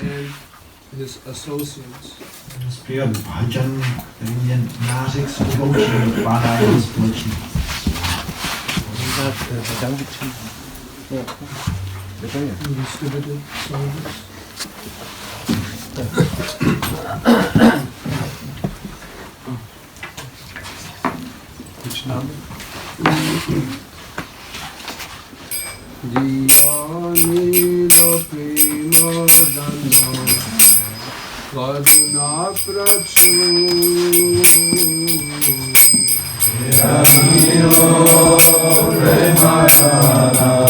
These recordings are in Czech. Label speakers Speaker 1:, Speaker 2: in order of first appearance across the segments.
Speaker 1: and his associates.
Speaker 2: Zpívat bhajan, který mě nářek společný, pánájem společný.
Speaker 1: Distributed songs. Which number? Diyanilo primo dano Kaduna prachu Diyanilo primo dano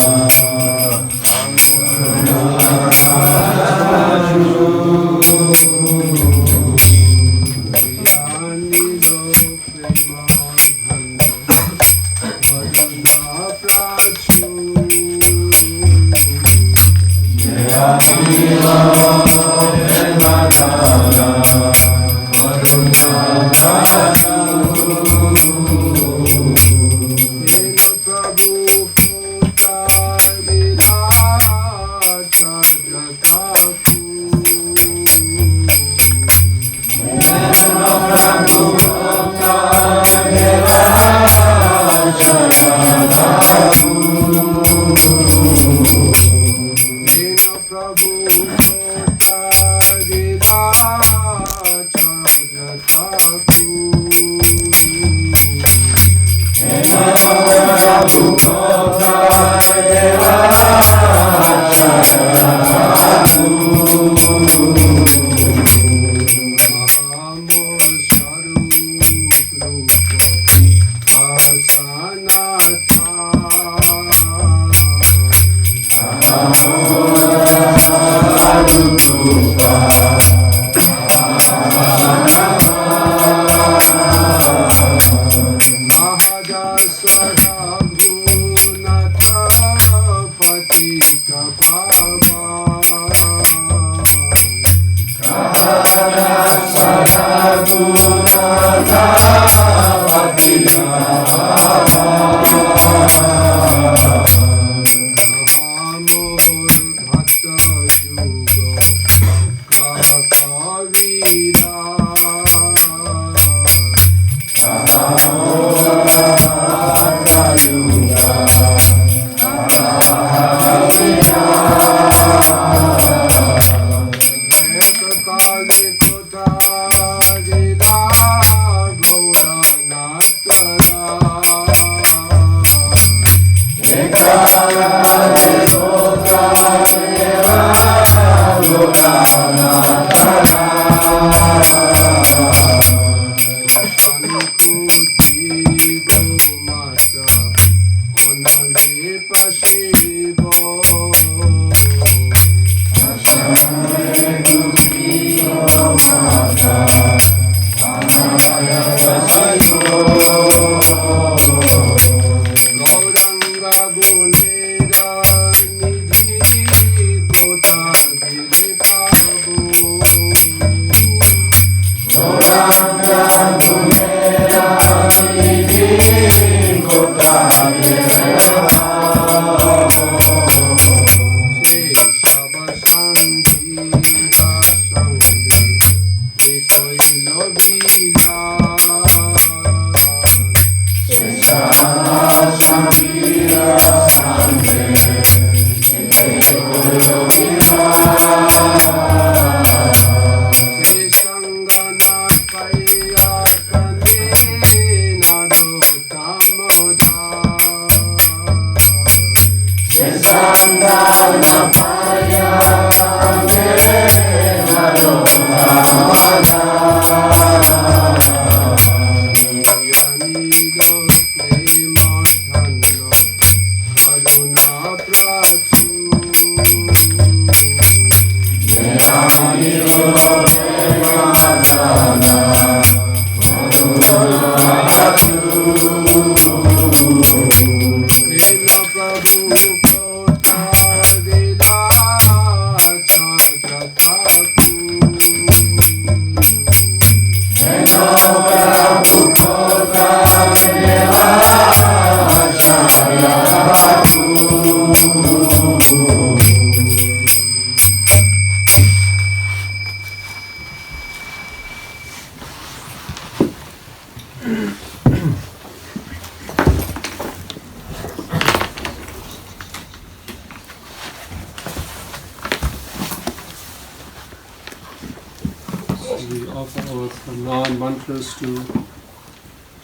Speaker 1: We offer our nine mantras to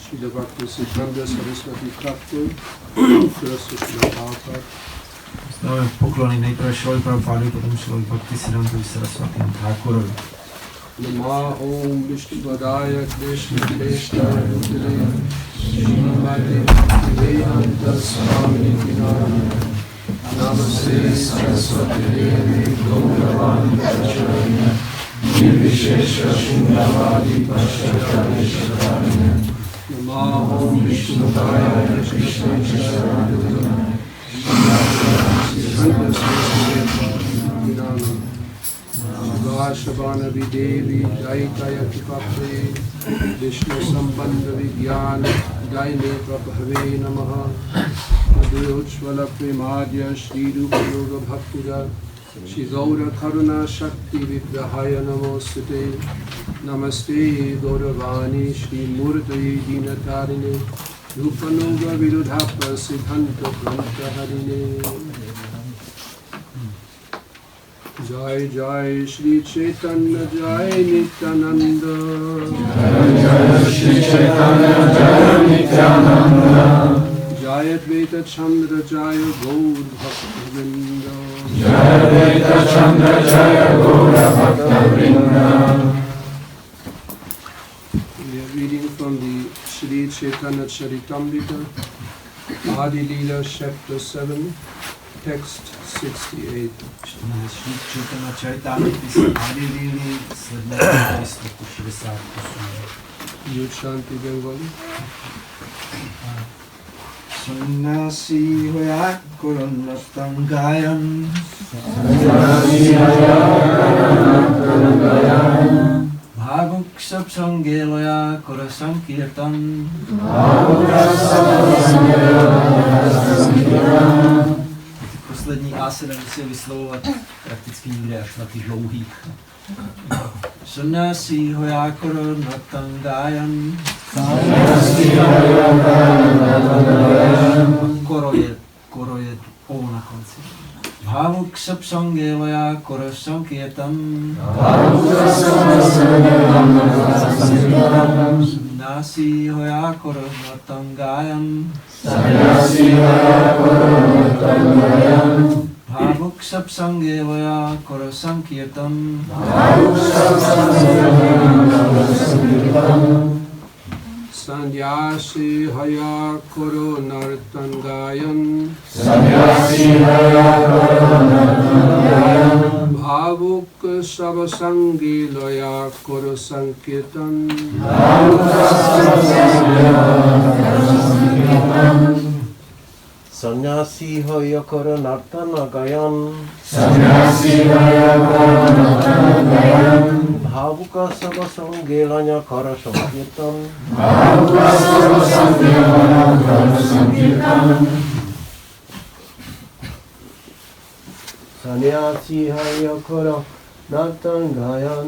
Speaker 1: Srila Bhaktisiddhanta Sarasvati Thakura, first to Srila Prabhupada.
Speaker 2: Dáme poklony nejprve Srila Prabhupádovi, potom Srila Bhaktisiddhantovi Sarasvati Thakurovi.
Speaker 1: Nama Om Vishnupadaya Krishna Krishna Rudre Srimati Bhaktivaibhava Swami Namaste Saraswati Devi Gauravani Pracharya Nirvishesha Shundavadi Pracharya Nama Om Vishnupadaya Krishna Krishna Rudre Srimati Shabana Videvi Jaitaya Kipapre Vishnu Sambandha Vigyana Daine Prabhave Namaha Madhuyojvala Premadya Shri Rupa Yoga Bhaktira Shri Gaura Karuna Shakti Vigrahaya Namostate Namaste Gauravani Shri Murtaye Dinatarine Rupanuga Virudhapa Siddhanta Pranta Jai Jai Shri Chaitanya Jai Nityananda
Speaker 3: Jai Shri Chaitanya Jai Nityananda
Speaker 1: Jai Advaita Chandra Jai Gaur Bhaktivinoda
Speaker 3: Jai Advaita Chandra Jai Gaur Bhaktivinoda.
Speaker 1: We are reading from the Shri Chaitanya Charitamrita Adi Leela Chapter 7 Text 68.
Speaker 2: Čteme Šri Chaitanya Charitamrita Adi Leela sledujeme listu 68.
Speaker 1: Yud Shanti Bengali.
Speaker 2: Sannasi hoya koronattam gayan
Speaker 3: Sannasi hoya koronattam
Speaker 2: Bhavuk sab sange loya kora sankirtan
Speaker 3: Bhavuk sab sange loya kora sankirtan.
Speaker 2: Poslední A se nemusí vyslovovat prakticky nikde až na ty dlouhých. Sannasi hoya koronattam gayan
Speaker 3: Sannasi hoya koronattam gayan.
Speaker 2: Koro je O na konci. Bhavuk sab sange loya kora sankirtan
Speaker 3: Bhavuk sab sange loya kora sankirtan.
Speaker 2: Sannasi hoya koronattam gayan
Speaker 3: Sannasi hoya koronattam gayan.
Speaker 2: Bhavuk sab sange loya kora sankirtan
Speaker 3: Bhavuk sab sange loya kora sankirtan.
Speaker 1: Sannyasi haya koro nartan gayan
Speaker 3: Sannyasi haya koronattam gayan.
Speaker 1: Bhavuk sabasangi loya koro sankirtan
Speaker 3: Bhavuk sab sange loya kora sankirtan.
Speaker 4: Sannyasi hoya koronattam gayan.
Speaker 3: Sannyasi hoya koronattam gayan.
Speaker 4: Bhavuka sava sangelanya kara sankirtan.
Speaker 3: Bhavuka sava sangelanya kara sankirtan.
Speaker 4: Sannyasi hoya koronattam gayan.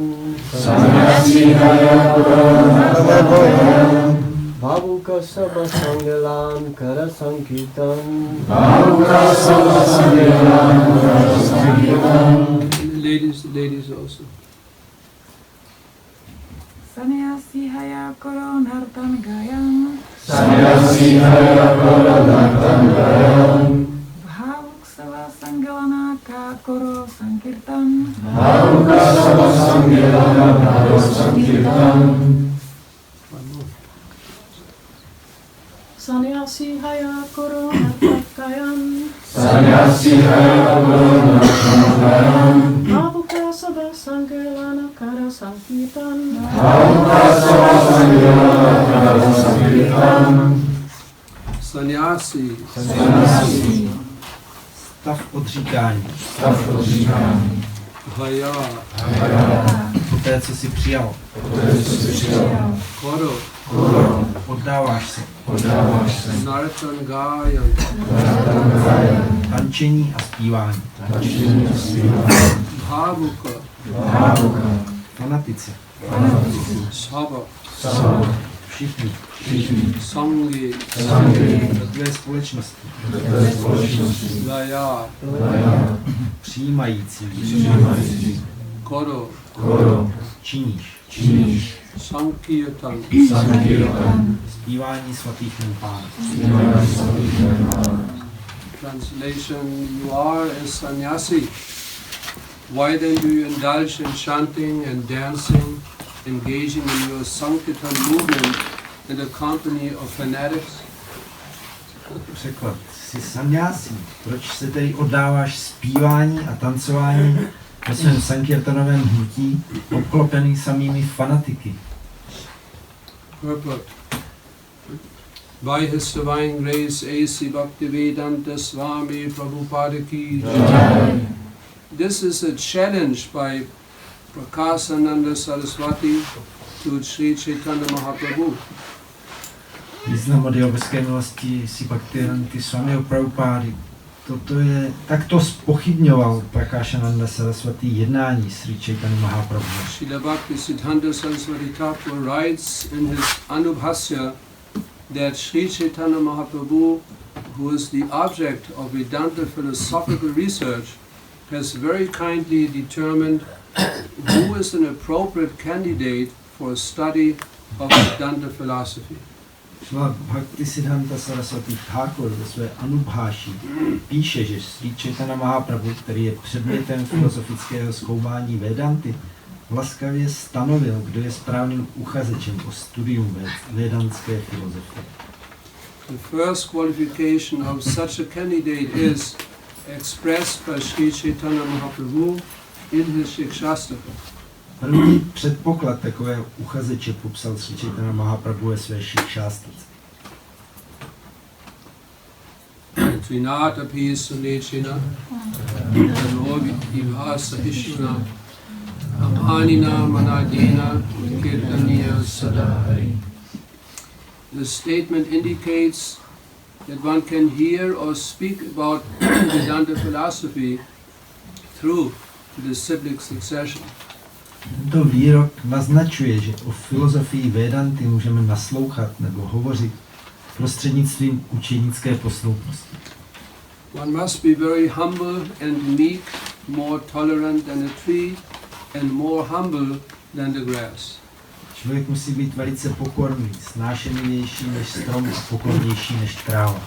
Speaker 3: Sannyasi hoya koronattam gayan.
Speaker 4: Bhavuka sava sangelan kara sankirtan.
Speaker 3: Bhavuka sava sangelanya kara sankirtan.
Speaker 1: Ladies also.
Speaker 5: Sannyasi haya koronattam gayan.
Speaker 3: Sannyasi haya koronattam gayan.
Speaker 5: Bhavuk sava sangelana ka koro sankirtan.
Speaker 3: Bhavuka sava sangelana kara sankirtan.
Speaker 5: Sannyasi haya koronattam gayan.
Speaker 3: Sannyasi haya koronattam gayan.
Speaker 5: Bhavuka sava sangelana kara sankirtan.
Speaker 3: Bhavuka sava sangelana kara sankirtan.
Speaker 1: Sannyasi.
Speaker 3: Sannyasi.
Speaker 2: Stav odříkání.
Speaker 3: Stav odříkání.
Speaker 1: Haya
Speaker 2: Poté, co jsi přijal.
Speaker 3: Poté, co jsi přijal.
Speaker 1: koro
Speaker 3: Koro.
Speaker 2: Oddáváš se.
Speaker 3: Oddáváš se.
Speaker 1: nartan gayan
Speaker 3: Nartan gayan.
Speaker 2: Tančení a zpívání.
Speaker 3: Tančení a zpívání.
Speaker 1: Bhavuka
Speaker 3: Bhavuka.
Speaker 2: Fanatici.
Speaker 3: Fanatici.
Speaker 1: Sava
Speaker 3: Sava.
Speaker 2: Všichni.
Speaker 3: Všichni.
Speaker 1: Sangi
Speaker 3: Sangi.
Speaker 2: Do tvé společnosti.
Speaker 3: Do tvé společnosti.
Speaker 1: Gaya
Speaker 3: Gaya.
Speaker 2: Přijímající.
Speaker 3: Přijímající.
Speaker 1: koro
Speaker 3: koro,
Speaker 2: činíš,
Speaker 1: Sankirtan.
Speaker 3: sankirtan,
Speaker 2: zpívání svatých jmen Pána.
Speaker 3: zpívání svatých jmen Pána.
Speaker 1: Translation: You are a sannyasi. Why then do you indulge in chanting and dancing, engaging in your Sankirtan movement in the company of fanatics?
Speaker 2: Překlad. Jsi sannyásí. Proč se tedy oddáváš zpívání a tancování ve svém sankirtanovém hnutí, obklopený samými fanatiky?
Speaker 1: Purport. By His Divine Grace, A.C. Bhaktivedanta Swami Prabhupada ki jai. This is a challenge by Prakasananda Sarasvati to Sri Chaitanya Mahaprabhu.
Speaker 2: Význam od jeho božské milosti si Bhaktivedanta Swamiho Prabhupády. Takto zpochybňoval Prakasananda Sarasvati jednání Sri Chaitanya Mahaprabhu.
Speaker 1: Srila Bhaktisiddhanta Sarasvati Thakura writes in his Anubhasya that Sri Chaitanya Mahaprabhu, who is the object of Vedanta philosophical research, has very kindly determined who is an appropriate candidate for study of Vedanta philosophy.
Speaker 2: Srila Bhaktisiddhanta Sarasvati Thakura ve své Anubháši píše, že Sri Chaitanya Mahaprabhu, který je předmětem filozofického zkoumání Vedanty, laskavě stanovil, kdo je správným uchazečem o studium vedantské filozofie.
Speaker 1: The first qualification of such a candidate is expressed by Sri Chaitanya Mahaprabhu in his Shikshastaka.
Speaker 2: První předpoklad takového uchazeče popsal Sri Chaitanya Mahaprabhu ve své Shikshastake.
Speaker 1: Trinatapi sunechina Rovi Ivasa Ishna Amanina Manadina Kirtaniya Sadahari. The statement indicates that one can hear or speak about Vedanta philosophy through disciplic succession.
Speaker 2: Tento výrok naznačuje, že o filozofii Vedanty můžeme naslouchat nebo hovořit prostřednictvím učenické posloupnosti.
Speaker 1: One must be very humble and meek, more tolerant than a tree and more humble than the grass.
Speaker 2: Člověk musí být velice pokorný, snášenlivější než strom a pokornější než tráva.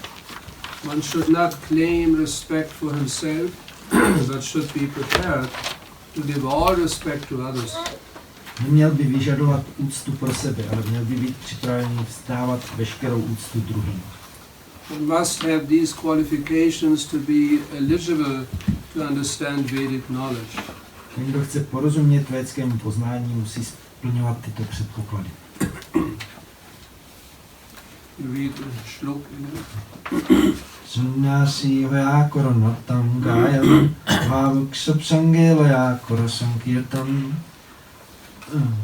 Speaker 1: One should not claim respect for himself, but should be prepared to give all respect to others.
Speaker 2: Neměl by vyžadovat úctu pro sebe, ale měl by být připravený vzdávat veškerou úctu druhým.
Speaker 1: One must have these qualifications to be eligible to understand Vedic knowledge.
Speaker 2: Ten, kdo chce porozumět védskému poznání, musí splňovat tyto předpoklady.
Speaker 1: Read the shlok again.
Speaker 2: Sannyasi hoya koronatam gayam bhavukshapsange laya korosankirtam.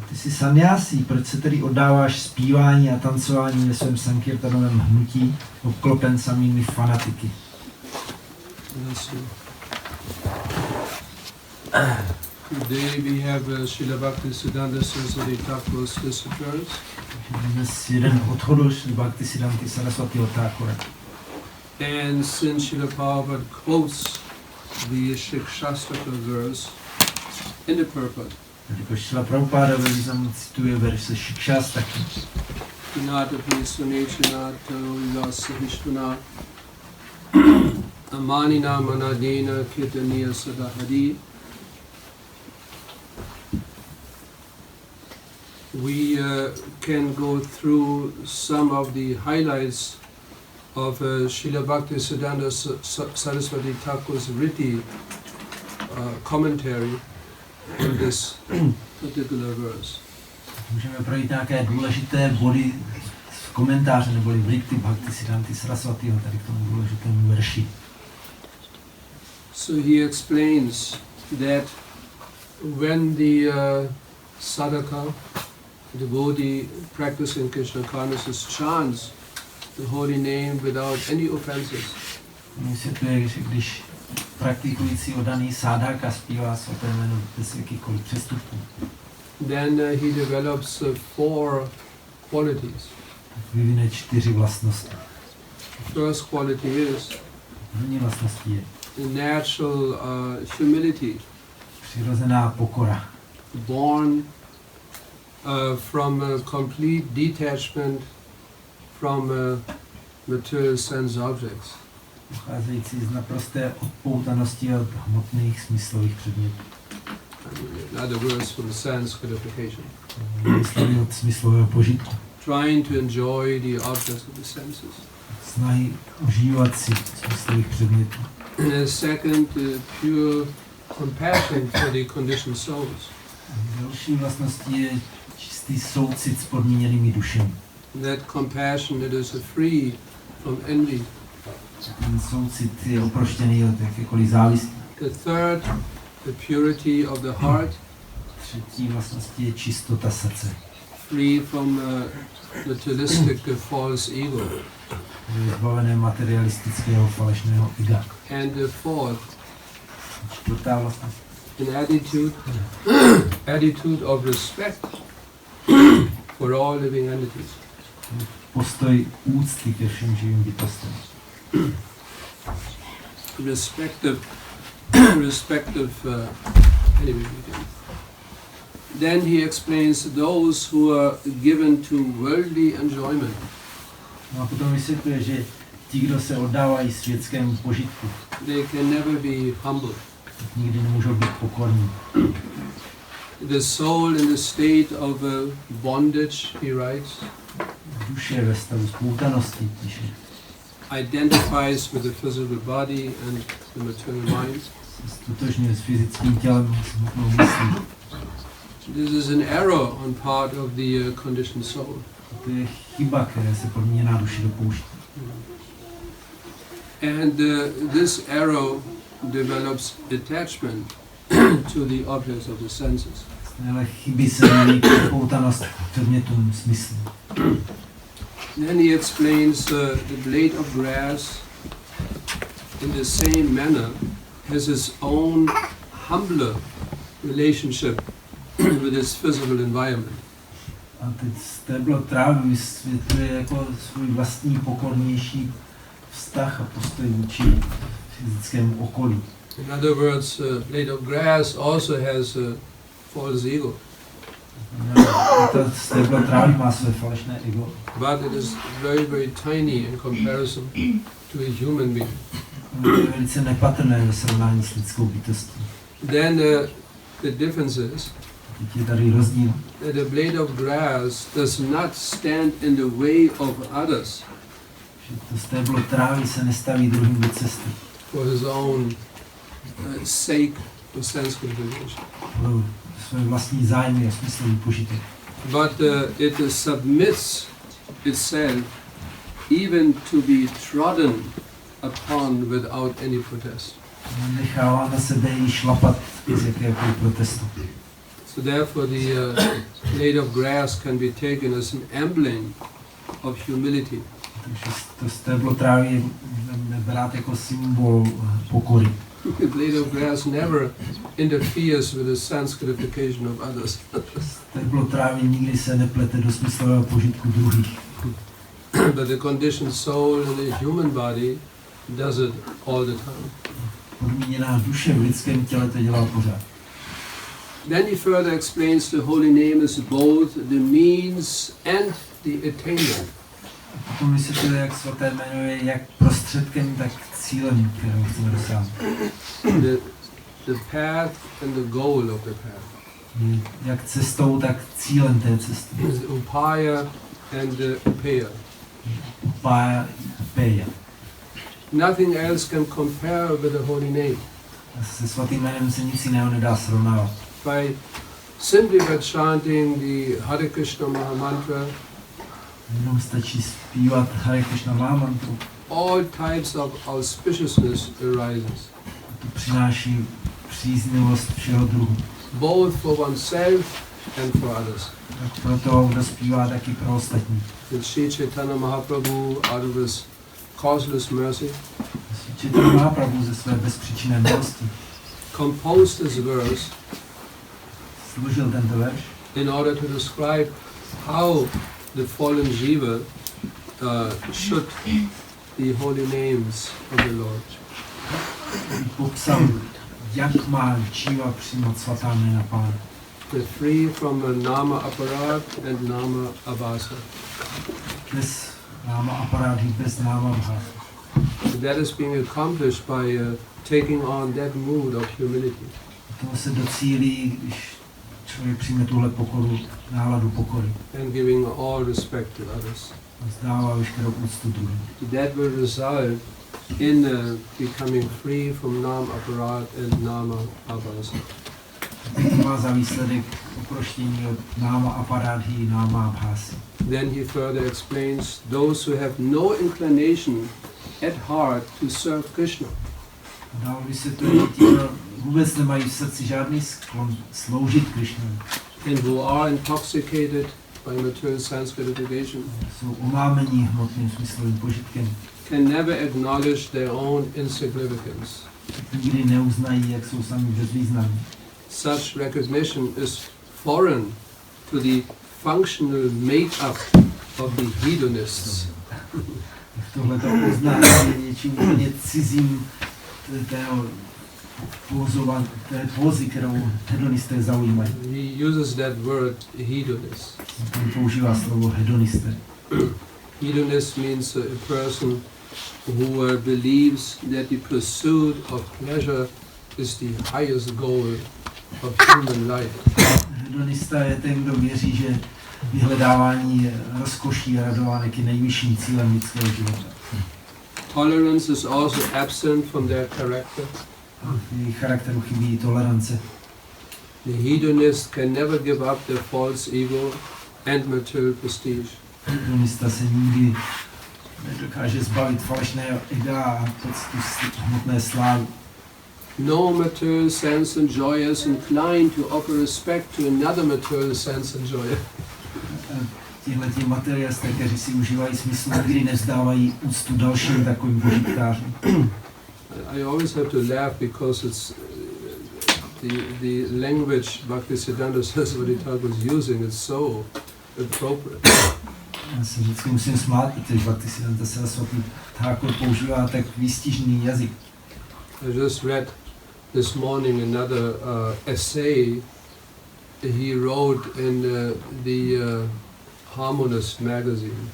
Speaker 2: Ty jsi sannyásí, proč se tedy oddáváš zpívání a tancování ve svém sankirtanovém hnutí, obklopen samými fanatiky?
Speaker 1: Today we have Srila Bhaktisiddhanta Sarasvati Thakura's Disappearance.
Speaker 2: Dnes jeden odchodu Bhaktisiddhanty Sarasvatiho Thakura.
Speaker 1: And since Srila Prabhupada quotes the Shikshastaka verse in the purport,
Speaker 2: Jelikož Srila Prabhupáda ve významu cituje verše Shikshastaki.
Speaker 1: Natapi sunechinata ulasahishvana amanina manadena kirtaniya sadahadi. We can go through some of the highlights of Srila Bhaktisiddhanta Sarasvati Thakura's written commentary on this particular verse.
Speaker 2: Můžeme projít nějaké důležité body z komentáře nebo vrity Bhaktisiddhanty Sarasvatiho tady k tomu důležitému verši.
Speaker 1: So he explains that when the sadhaka, the devotee practicing Krishna consciousness chants the holy name without any offenses,
Speaker 2: Vysvětluje, že když praktikující oddaný sádhaka zpívá svaté jméno bez jakýchkoliv přestupů,
Speaker 1: then he develops 4 qualities.
Speaker 2: vyvine 4 vlastnosti.
Speaker 1: The first quality is
Speaker 2: První vlastností je
Speaker 1: the natural humility.
Speaker 2: přirozená pokora.
Speaker 1: born from a complete detachment from material sense objects.
Speaker 2: Pocházející z naprosté odpoutanosti od hmotných smyslových předmětů.
Speaker 1: In other words, from sense gratification.
Speaker 2: Myslový od smyslového požitku.
Speaker 1: Trying to enjoy the objects of the senses.
Speaker 2: Snahy užívat si smyslových předmětů.
Speaker 1: And second, pure compassion for the conditioned souls.
Speaker 2: Další vlastností je čistý soucit s podmíněnými dušemi.
Speaker 1: That compassion, it is free from envy.
Speaker 2: Ten soucit je oproštěný od jakékoliv závisti.
Speaker 1: The third, the purity of the heart.
Speaker 2: Třetí vlastností je čistota srdce.
Speaker 1: Free from materialistic false ego.
Speaker 2: Je zbavené materialistického falešného ega.
Speaker 1: And the fourth,
Speaker 2: Čtvrtá vlastnost.
Speaker 1: an attitude of respect for all living entities.
Speaker 2: Postoj úcty ke všem živým bytostem.
Speaker 1: Anyway, then he explains those who are given to worldly enjoyment.
Speaker 2: No a potom vysvětluje, že ti, kdo se oddávají světskému požitku,
Speaker 1: They can never be humble.
Speaker 2: nikdy nemůžou být pokorní.
Speaker 1: The soul in the state of bondage, he writes,
Speaker 2: Duše ve stavu spoutanosti, píše,
Speaker 1: identifies with the physical body and the material mind.
Speaker 2: se stotožňuje s fyzickým tělem a s hmotnou myslí.
Speaker 1: This is an error on part of the conditioned soul.
Speaker 2: To je chyba, které se podmíněná duše dopouští.
Speaker 1: And this error develops attachment to the objects of the senses.
Speaker 2: Ale chyby se mění poutanost předmětům smyslu.
Speaker 1: Then he explains the blade of grass in the same manner has its own humbler relationship with its physical environment.
Speaker 2: A teď stéblo trávy vysvětluje jako svůj vlastní pokornější vztah a postoj vůči fyzickému okolí.
Speaker 1: In other words, blade of grass also has a false ego.
Speaker 2: To stéblo trávy má své falešné ego.
Speaker 1: But it is very, very tiny in comparison to a human being.
Speaker 2: To je velice nepatrné ve srovnání s lidskou bytostí.
Speaker 1: Then the difference is
Speaker 2: Teď je tady rozdíl.
Speaker 1: that the blade of grass does not stand in the way of others
Speaker 2: Že to stéblo trávy se nestaví druhým do cesty.
Speaker 1: for his own sake for sense gratification.
Speaker 2: Pro své vlastní zájmy a smyslový požitek.
Speaker 1: But it submits itself even to be trodden upon without any protest.
Speaker 2: Nechává na sebe i šlapat bez jakéhokoliv protestu.
Speaker 1: So therefore the blade of grass can be taken as an emblem of humility.
Speaker 2: Takže to stéblo trávy je brát jako symbol pokory.
Speaker 1: The blade of grass never interferes with the sense gratification of others.
Speaker 2: Stéblo trávy nikdy se neplete do smyslového požitku druhých.
Speaker 1: But the conditioned soul in the human body does it all the time.
Speaker 2: Podmíněná duše v lidském těle to dělá pořád.
Speaker 1: Then he further explains the holy name is both the means and the attainment.
Speaker 2: Potom vysvětluje, jak svaté jméno je jak prostředkem, tak cílem, kterého chceme dosáhnout.
Speaker 1: The path and the goal of the path.
Speaker 2: Jak cestou, tak cílem té cesty.
Speaker 1: The upaya and the upeya.
Speaker 2: Upaya, upeya.
Speaker 1: Nothing else can compare with the holy name.
Speaker 2: A se svatým jménem se nic jiného nedá srovnávat.
Speaker 1: Simply by chanting the Hare Krishna Maha Mantra,
Speaker 2: Jenom stačí zpívat Hare Krishna Maha Mantru.
Speaker 1: all types of auspiciousness arises,
Speaker 2: To přináší příznivost všeho druhu.
Speaker 1: both for oneself and for others.
Speaker 2: Tak proto, kdo zpívá, taky pro ostatní.
Speaker 1: And Sri Chaitanya Mahaprabhu, out of his causeless mercy,
Speaker 2: Chaitanya Mahaprabhu ze své bezpříčinné milosti
Speaker 1: composed this verse
Speaker 2: složil tento verš,
Speaker 1: in order to describe how the fallen jiva should the holy names of the Lord.
Speaker 2: popsal, jak má Jiva přijímat svatá jména Pána.
Speaker 1: They're free from a nama aparat and nama abhasa.
Speaker 2: Bez náma aparády, bez náma bhása.
Speaker 1: And that is being accomplished by taking on that mood of humility.
Speaker 2: Toho se docílí, když člověk přijme tuhle pokoru, náladu pokory.
Speaker 1: And giving all respect to others.
Speaker 2: A vzdává veškerou úctu druhým.
Speaker 1: That will result in becoming free from nam aparat and nama abhasa.
Speaker 2: To má za výsledek oproštění od náma aparádhy, náma bhásy.
Speaker 1: Then he further explains those who have no inclination at heart to serve Krishna.
Speaker 2: A dál vysvětluje ti, kdo vůbec nemají v srdci žádný sklon sloužit Krišnovi.
Speaker 1: And who are intoxicated by material sense gratification.
Speaker 2: Jsou omámení hmotným smyslovým požitkem.
Speaker 1: Can never acknowledge their own insignificance.
Speaker 2: Nikdy neuznají, jak jsou sami bezvýznamní.
Speaker 1: Such recognition is foreign to the functional make-up of the hedonists.
Speaker 2: Tohleto uznání je něčím úplně cizím té pózy, kterou hedonisté zaujímají.
Speaker 1: He uses that word hedonist.
Speaker 2: On používá slovo hedonisté.
Speaker 1: Hedonist means a person who believes that the pursuit of pleasure is the highest goal of human life.
Speaker 2: Hedonista je ten, kdo věří, že vyhledávání rozkoší a radovánek je nejvyšším cílem lidského života.
Speaker 1: Tolerance is also absent from their character.
Speaker 2: V jejich charakteru chybí tolerance.
Speaker 1: The hedonist can never give up their false ego and material prestige.
Speaker 2: Hedonista se nikdy nedokáže zbavit falešného ega a pocitu hmotné slávy.
Speaker 1: No material sense enjoyer is inclined to offer respect to another material sense enjoyer.
Speaker 2: Tihleti materialisté, kteří si užívají smysl, nikdy nevzdávají úctu dalším takovým požitkářům.
Speaker 1: I always have to laugh because it's the language Bhaktisiddhanta Sarasvati Thakura was using is so appropriate.
Speaker 2: Já se vždycky musím smát, protože Bhaktisiddhanta Sarasvati Thakura používá tak výstižný jazyk.
Speaker 1: I just read this morning another essay he wrote in the Harmonist magazine.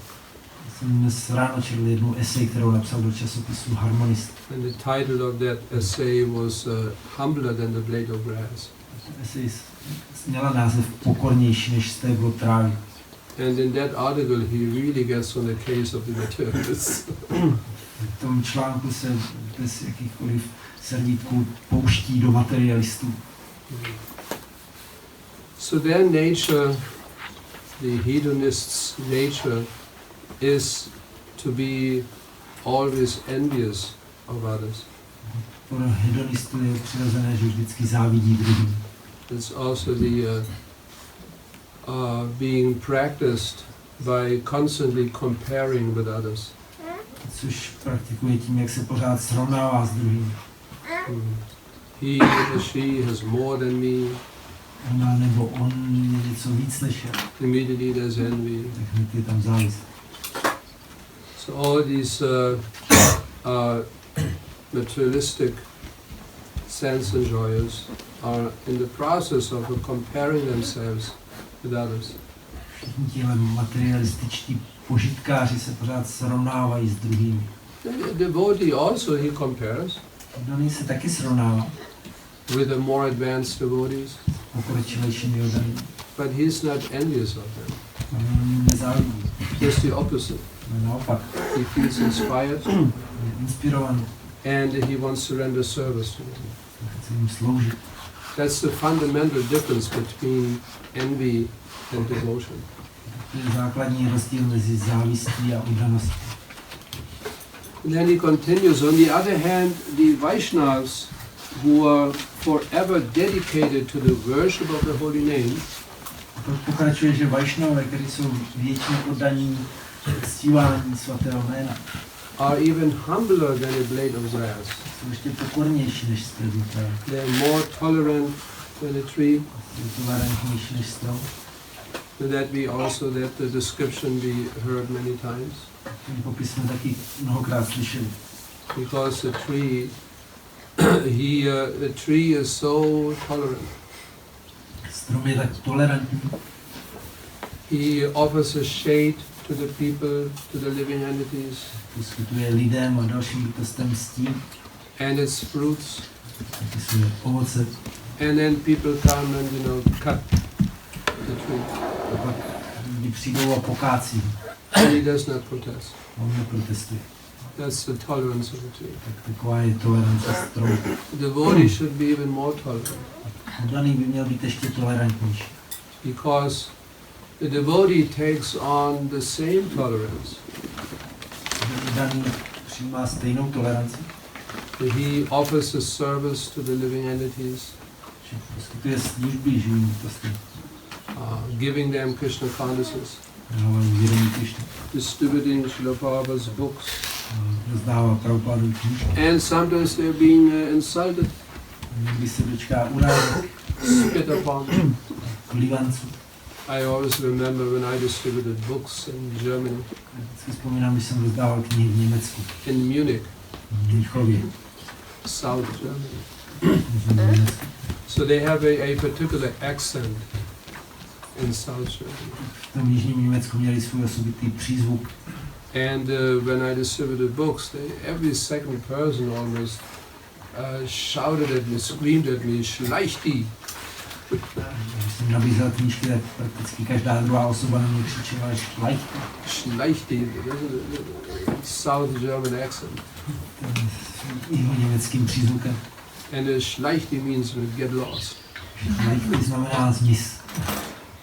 Speaker 2: Jsem dnes ráno četl jednu esej, kterou napsal do časopisu Harmonist.
Speaker 1: And the title of that essay was Humbler Than the Blade of Grass.
Speaker 2: Esej měla název Pokornější než stéblo trávy.
Speaker 1: And in that article he really gets on the case of the materialists.
Speaker 2: V tom článku se bez jakýchkoliv servítků pouští do materialistů.
Speaker 1: So their nature, the hedonist's nature, is to be always envious of others.
Speaker 2: Pro hedonistů je přirozené, že vždycky závidí druhým.
Speaker 1: It's also the being practiced by constantly comparing with others.
Speaker 2: Což praktikuje tím, jak se pořád srovnává s druhým.
Speaker 1: He or she has more than me.
Speaker 2: Ona nebo on je něco víc než já.
Speaker 1: Immediately there's envy.
Speaker 2: Tak hned je tam závist.
Speaker 1: So all these materialistic sense enjoyers are in the process of comparing themselves with others.
Speaker 2: Všichni tihle materialističtí požitkáři se pořád srovnávají s druhými.
Speaker 1: The devotee also he compares
Speaker 2: Oddaný se taky srovnává
Speaker 1: with the more advanced devotees,
Speaker 2: pokročilejšími oddanými.
Speaker 1: but he's not envious of them.
Speaker 2: On nezávidí.
Speaker 1: Just the opposite.
Speaker 2: Naopak,
Speaker 1: He feels inspired
Speaker 2: je inspirovaný.
Speaker 1: and he wants to render service to them.
Speaker 2: Chce jim sloužit.
Speaker 1: That's the fundamental difference between envy and devotion.
Speaker 2: To je základní rozdíl mezi závistí a oddaností.
Speaker 1: And then he continues, on the other hand, the Vaishnavas who are forever dedicated to the worship of the holy name,
Speaker 2: To pokračuje, že Vaishnavové, kteří jsou věčně oddaní ctívání svatého jména,
Speaker 1: are even humbler than a blade of grass.
Speaker 2: jsou ještě pokornější než stéblo trávy.
Speaker 1: They are more tolerant than a tree.
Speaker 2: Jsou tolerantnější než strom.
Speaker 1: That the description we heard many times.
Speaker 2: Ten popis jsme taky mnohokrát slyšeli.
Speaker 1: Because the tree, the tree is so tolerant.
Speaker 2: Strom je tak tolerantní.
Speaker 1: He offers a shade to the people, to the living entities,
Speaker 2: Poskytuje lidem a dalším bytostem stín.
Speaker 1: and its fruits.
Speaker 2: Popisuje ovoce.
Speaker 1: And then people come and, cut the tree.
Speaker 2: A pak lidi přijdou a pokácí.
Speaker 1: And he does not protest.
Speaker 2: On neprotestuje.
Speaker 1: That's the tolerance of the tree.
Speaker 2: Tak taková je tolerance stromu.
Speaker 1: The devotee should be even more tolerant,
Speaker 2: Oddaný by měl být ještě tolerantnější.
Speaker 1: because the devotee takes on the same tolerance.
Speaker 2: Oddaný přijímá stejnou toleranci.
Speaker 1: He offers a service to the living entities,
Speaker 2: Že poskytuje služby živým bytostem.
Speaker 1: giving them Krishna consciousness,
Speaker 2: Dávají vědomí Krišny.
Speaker 1: distributing Srila Prabhupada's books,
Speaker 2: Rozdává Prabhupádovu knížku.
Speaker 1: and sometimes they're being insulted,
Speaker 2: Někdy se dočká urážek,
Speaker 1: spit upon.
Speaker 2: klivanců.
Speaker 1: I always remember when I distributed books in Germany,
Speaker 2: Vždycky vzpomínám, když jsem rozdával knihy v Německu,
Speaker 1: in Munich,
Speaker 2: v Mnichově.
Speaker 1: South Germany. So they have a particular accent in South Germany.
Speaker 2: V tom jižním Německu měli svůj osobitý přízvuk.
Speaker 1: And when I distributed books, every second person almost shouted at me, screamed at me, "Schlechti!"
Speaker 2: Když jsem nabízel knížky, tak prakticky každá druhá osoba na mě křičela šlechti.
Speaker 1: Schlechti, South German accent.
Speaker 2: Jeho německým přízvukem.
Speaker 1: And Schlechti means get lost.
Speaker 2: Šlechti znamená zmiz.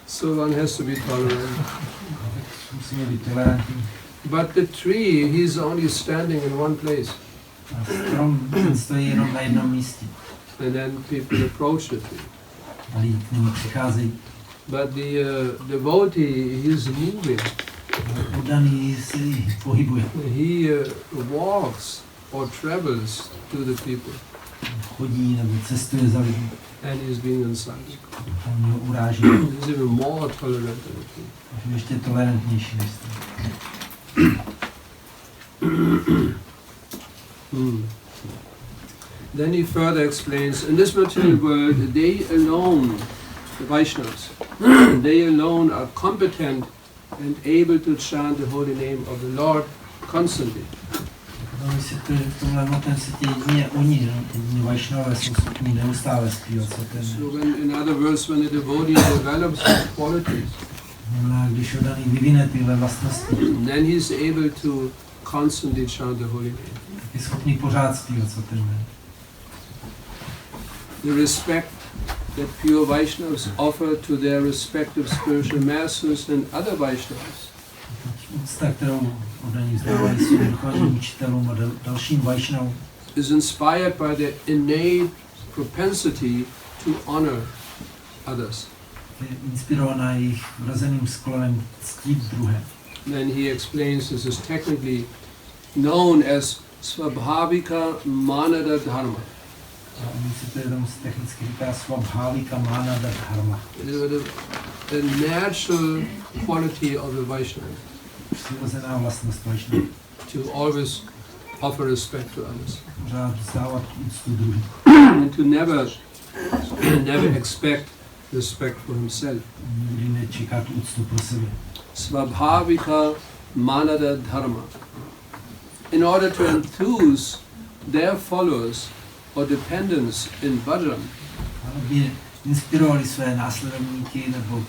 Speaker 1: So one has to be tolerant.
Speaker 2: Musíme být tolerantní.
Speaker 1: But the tree, he's only standing in one place.
Speaker 2: A strom ten stojí jenom na jednom místě.
Speaker 1: And then people approach the tree.
Speaker 2: A lidi k němu přicházejí.
Speaker 1: But the devotee, he's moving.
Speaker 2: Oddaný se pohybuje.
Speaker 1: He walks or travels to the people.
Speaker 2: Chodí nebo cestuje za lidmi.
Speaker 1: And he's being insulted.
Speaker 2: A mě uráží.
Speaker 1: He's even more tolerant than the tree.
Speaker 2: Je ještě tolerantnější než to.
Speaker 1: Then he further explains, in this material world, they alone, the Vaishnavas, they alone are competent and able to chant the holy name of the Lord constantly.
Speaker 2: V tomhle hmotném světě jedině oni, jedině Vaishnavové jsou schopni neustále zpívat svaté jméno.
Speaker 1: So in other words, when the devotee develops these qualities,
Speaker 2: Když oddaný vyvine tyhle vlastnosti,
Speaker 1: then he's able to constantly chant the holy name.
Speaker 2: je schopný pořád zpívat svaté jméno.
Speaker 1: The respect that pure Vaishnavas offer to their respective spiritual masters and other Vaishnavas
Speaker 2: Úcta, kterou oddaní vzdávají svým duchovním učitelům a dalším Vaishnavům,
Speaker 1: is inspired by their innate propensity to honor others.
Speaker 2: je inspirovaná jejich vrozeným sklonem ctít druhé.
Speaker 1: Then he explains this is technically known as Svabhavika Manada Dharma.
Speaker 2: A on si to jenom technicky říká Svabhavika Manada Dharma.
Speaker 1: The natural quality of the Vaishnava
Speaker 2: Přirozená vlastnost Vaishnava.
Speaker 1: to always offer respect to others
Speaker 2: Pořád vzdávat úctu druhým.
Speaker 1: and to never expect respect for himself.
Speaker 2: Nikdy nečekat úctu pro sebe.
Speaker 1: Svabhavika Manada Dharma. In order to enthuse their followers or dependents in bhajan,
Speaker 2: Aby inspirovali své následovníky nebo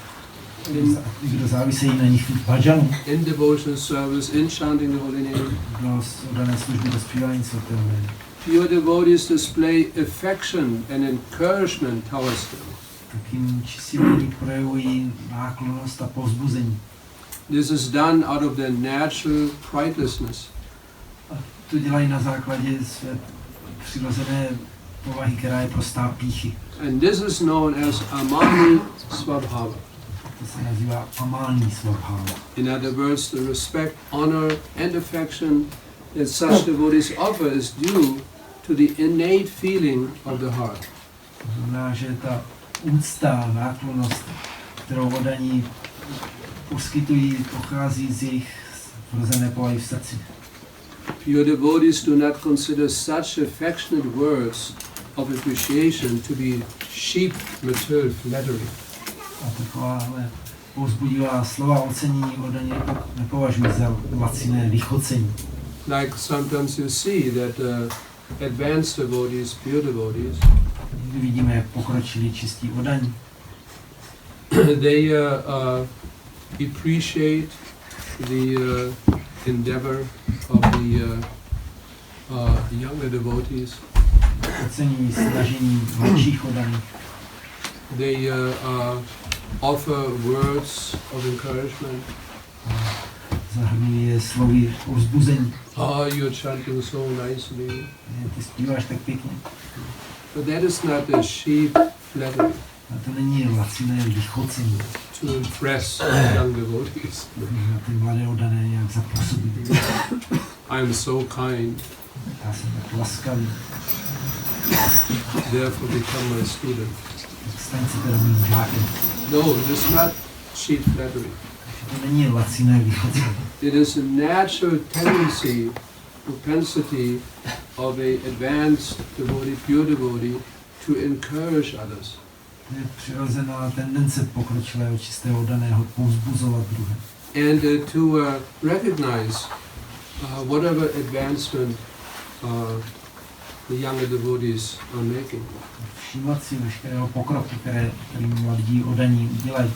Speaker 2: kdo závisejí na nich v bhajanu,
Speaker 1: in devotional service, in chanting the holy name.
Speaker 2: kdo dané služby do zpívání svatého jména.
Speaker 1: Pure devotees display affection and encouragement towards them.
Speaker 2: Tak jim čistí lidí projevují náklonnost a povzbuzení.
Speaker 1: This is done out of their natural pridelessness.
Speaker 2: A to dělají na základě své přirozené povahy, která je prostá pýchy.
Speaker 1: And this is known as Amani Svabhava.
Speaker 2: To se nazývá amální svabháva.
Speaker 1: In other words, the respect, honor, and affection that such devotees offer is due to the innate feeling of the heart.
Speaker 2: To znamená, že ta úcta, náklonnost, kterou oddaní poskytují, pochází z jejich vrozené povahy v srdci.
Speaker 1: Pure devotees do not consider such affectionate words of appreciation to be cheap material flattery.
Speaker 2: A takováhle povzbudivá slova ocenění odaně nepovažuji za laciné lichocení.
Speaker 1: Like sometimes you see that advanced devotees, pure devotees,
Speaker 2: Někdy vidíme, jak pokročili čistí odaní.
Speaker 1: they appreciate the endeavor of the younger devotees.
Speaker 2: Ocení snažení mladších odaných.
Speaker 1: They offer words of encouragement.
Speaker 2: Zahrnují je slovy o vzbuzení.
Speaker 1: Oh, you're chanting so nicely.
Speaker 2: Ty zpíváš tak pěkně.
Speaker 1: But that is not a cheap flattery
Speaker 2: A to není laciné lichocení.
Speaker 1: to impress young devotees.
Speaker 2: Na ty mladé odané nějak zapůsobit.
Speaker 1: I'm so kind,
Speaker 2: Já jsem tak laskavý.
Speaker 1: therefore become my student.
Speaker 2: Staň se teda mým žákem.
Speaker 1: No, it is not cheap flattery.
Speaker 2: To není laciné lichocení.
Speaker 1: It is a natural tendency, propensity of a advanced devotee, pure devotee, to encourage others.
Speaker 2: To je přirozená tendence pokročilého čistého odaného povzbuzovat druhé.
Speaker 1: And to recognize whatever advancement the younger devotees are making.
Speaker 2: Všímat si veškerého pokroku, který mladí odaní dělají.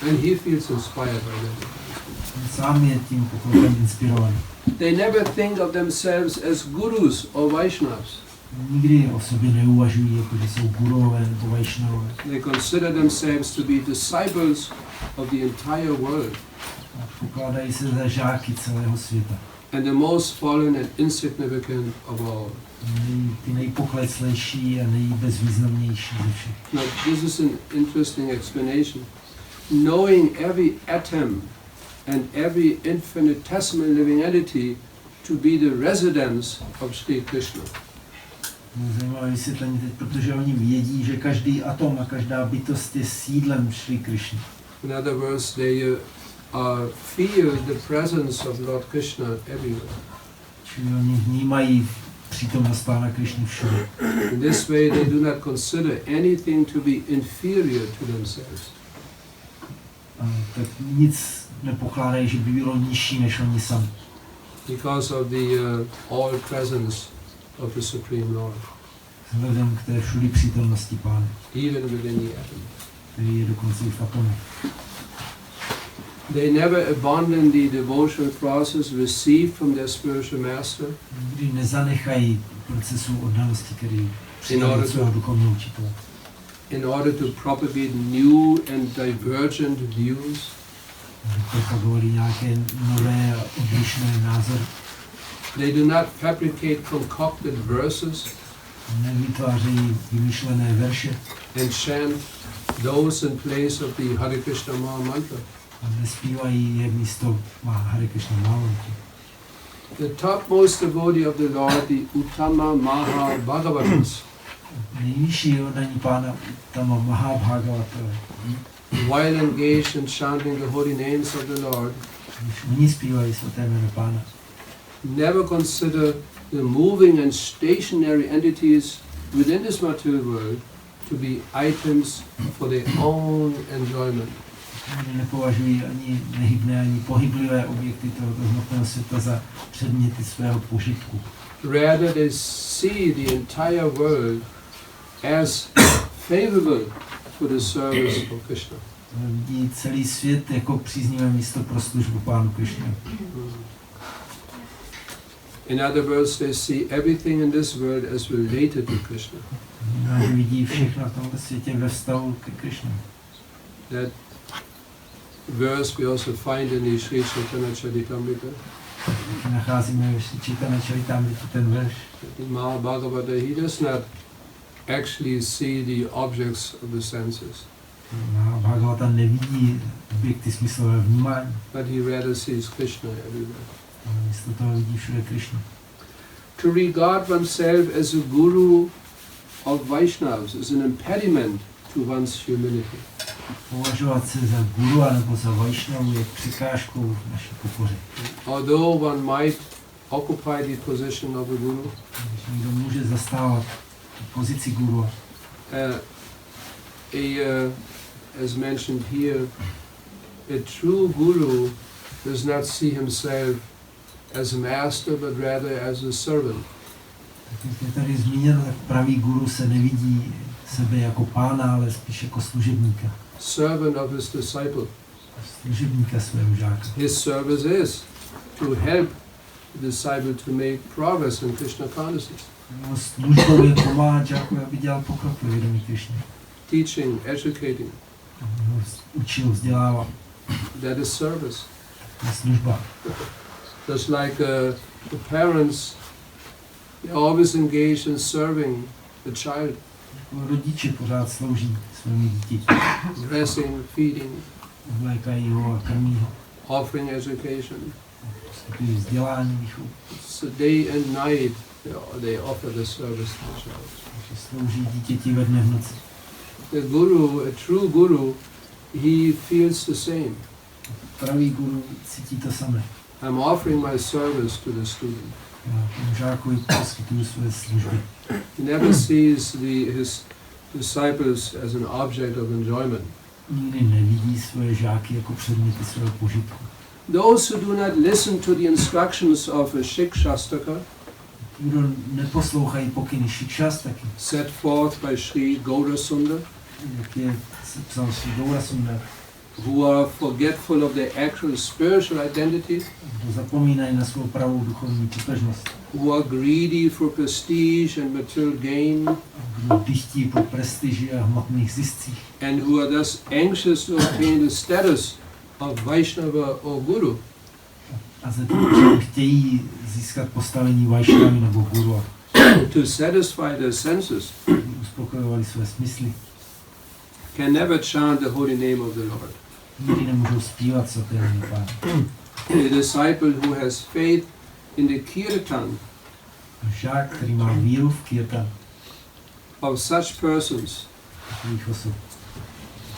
Speaker 1: And he feels inspired by that.
Speaker 2: On sám je tím pokrokem inspirovaný.
Speaker 1: They never think of themselves as gurus or Vaishnavas.
Speaker 2: Nikdy o sobě neuvažují, jako že jsou gurové nebo vajšnavové.
Speaker 1: They consider themselves to be disciples of the entire world.
Speaker 2: Pokládají se za žáky celého světa.
Speaker 1: And the most fallen and insignificant of all.
Speaker 2: Ty nejpokleslejší a nejbezvýznamnější ze všech.
Speaker 1: Now, this is an interesting explanation. Knowing every atom and every infinitesimal living entity to be the residence of Sri Krishna.
Speaker 2: Zajímavé vysvětlení teď, protože oni vědí, že každý atom a každá bytost je sídlem Sri Krishna.
Speaker 1: In other words, they feel the presence of Lord Krishna everywhere.
Speaker 2: Čili oni vnímají přítomnost Pána Krišny všude.
Speaker 1: In this way, they do not consider anything to be inferior to themselves.
Speaker 2: Tak nic nepokládají, že by bylo nižší než oni sami.
Speaker 1: Because of the all presence of the Supreme Lord.
Speaker 2: Vzhledem k té všudy přítomnosti Pána,
Speaker 1: Even within the atom.
Speaker 2: který je dokonce i v atomu.
Speaker 1: They never abandon the devotional process received from their spiritual master
Speaker 2: Nikdy nezanechají procesu oddanosti, který přijde
Speaker 1: order
Speaker 2: od svého duchovního učitele.
Speaker 1: in order to propagate new and divergent views.
Speaker 2: Propagovali nějaké nové a odlišné názory.
Speaker 1: They do not fabricate concocted verses
Speaker 2: Nevytvářejí vymyšlené verše
Speaker 1: and chant those in place of the Hare Krishna Maha Mantra.
Speaker 2: a nespívají je místo Hare Krishna Mantra.
Speaker 1: The topmost devotee of the Lord, the Uttama Maha Bhagavatas,
Speaker 2: Nejvyšší oddaní Pána Uttama Maha Bhagavatové.
Speaker 1: while engaged in chanting the holy names of the Lord,
Speaker 2: Když oni zpívají svaté jméno Pána,
Speaker 1: never consider the moving and stationary entities within this material world to be items for their own enjoyment.
Speaker 2: oni nepovažují ani nehybné, ani pohyblivé objekty tohoto hmotného světa za předměty svého požitku.
Speaker 1: Rather, they see the entire world as favorable for the service of Krishna.
Speaker 2: Vidí celý svět jako příznivé místo pro službu Pánu Krišně.
Speaker 1: In other words, they see everything in this world as related to Krishna.
Speaker 2: Vidí všechno na tomto světě ve vztahu ke Krišně.
Speaker 1: That verse we also find in the Sri Chaitanya Charitamrita.
Speaker 2: Nacházíme ve Sri Chaitanya Charitamrita ten verš.
Speaker 1: In Mahabhagavata, he does not actually see the objects of the senses,
Speaker 2: Bhagavata nevidí objekty smyslové vnímání,
Speaker 1: but he rather sees Krishna everywhere.
Speaker 2: ale místo toho vidí všude Krišnu.
Speaker 1: To regard oneself as a guru of Vaishnavas is an impediment to one's humility.
Speaker 2: Považovat se za guru nebo za Vaishnavu je překážkou v naší pokoře.
Speaker 1: Although one might occupy the position of a guru,
Speaker 2: Když někdo může zastávat pozici guru,
Speaker 1: a as mentioned here, a true guru does not see himself as a master, but rather as a servant.
Speaker 2: Jak je tady zmíněno, tak pravý guru se nevidí sebe jako pána, ale spíš jako služebníka.
Speaker 1: Servant of his disciple.
Speaker 2: Služebníka svého žáka.
Speaker 1: His service is to help the disciple to make progress in Krishna consciousness.
Speaker 2: Jeho službou je pomáhat žákovi, aby dělal pokrok ve vědomí Krišny.
Speaker 1: Teaching, educating.
Speaker 2: Učil, vzdělávat.
Speaker 1: That is service.
Speaker 2: To je služba.
Speaker 1: Just like the parents, they are always engaged in serving the child.
Speaker 2: Rodiče pořád slouží svému dítěti.
Speaker 1: Dressing, feeding,
Speaker 2: Oblékají ho a krmí ho.
Speaker 1: offering education.
Speaker 2: Poskytují vzdělání, výchovu.
Speaker 1: So day and night they offer the service to the child.
Speaker 2: Takže slouží dítěti ve dne v noci.
Speaker 1: The guru, a true guru, he feels the same.
Speaker 2: Pravý guru cítí to samé.
Speaker 1: I'm offering my service to the student.
Speaker 2: Já tomu žákovi poskytuju své služby.
Speaker 1: He never sees his disciples as an object of enjoyment.
Speaker 2: Nikdy nevidí svoje žáky jako předměty svého požitku.
Speaker 1: Those who do not listen to the instructions of a Shikshastaka,
Speaker 2: Kdo neposlouchají pokyny Shikšastaky,
Speaker 1: set forth by Sri Gaurasundar,
Speaker 2: jak je psal Sri Gaurasundar,
Speaker 1: who are forgetful of their actual spiritual identity,
Speaker 2: kdo zapomínají na svou pravou duchovní totožnost,
Speaker 1: who are greedy for prestige and material gain,
Speaker 2: kdo dychtí po prestiži a hmotných ziscích
Speaker 1: and who are thus anxious to obtain the status of Vaishnava or Guru.
Speaker 2: a zatím chtějí získat postavení Vaishnavy nebo Guru,
Speaker 1: To satisfy their senses,
Speaker 2: aby uspokojovali své smysly.
Speaker 1: can never chant the holy name of the Lord.
Speaker 2: Nikdy nemůžou zpívat svaté jméno Pána.
Speaker 1: A disciple who has faith in the kirtan
Speaker 2: Žák, který má víru v kirtan,
Speaker 1: of such persons
Speaker 2: takových osob,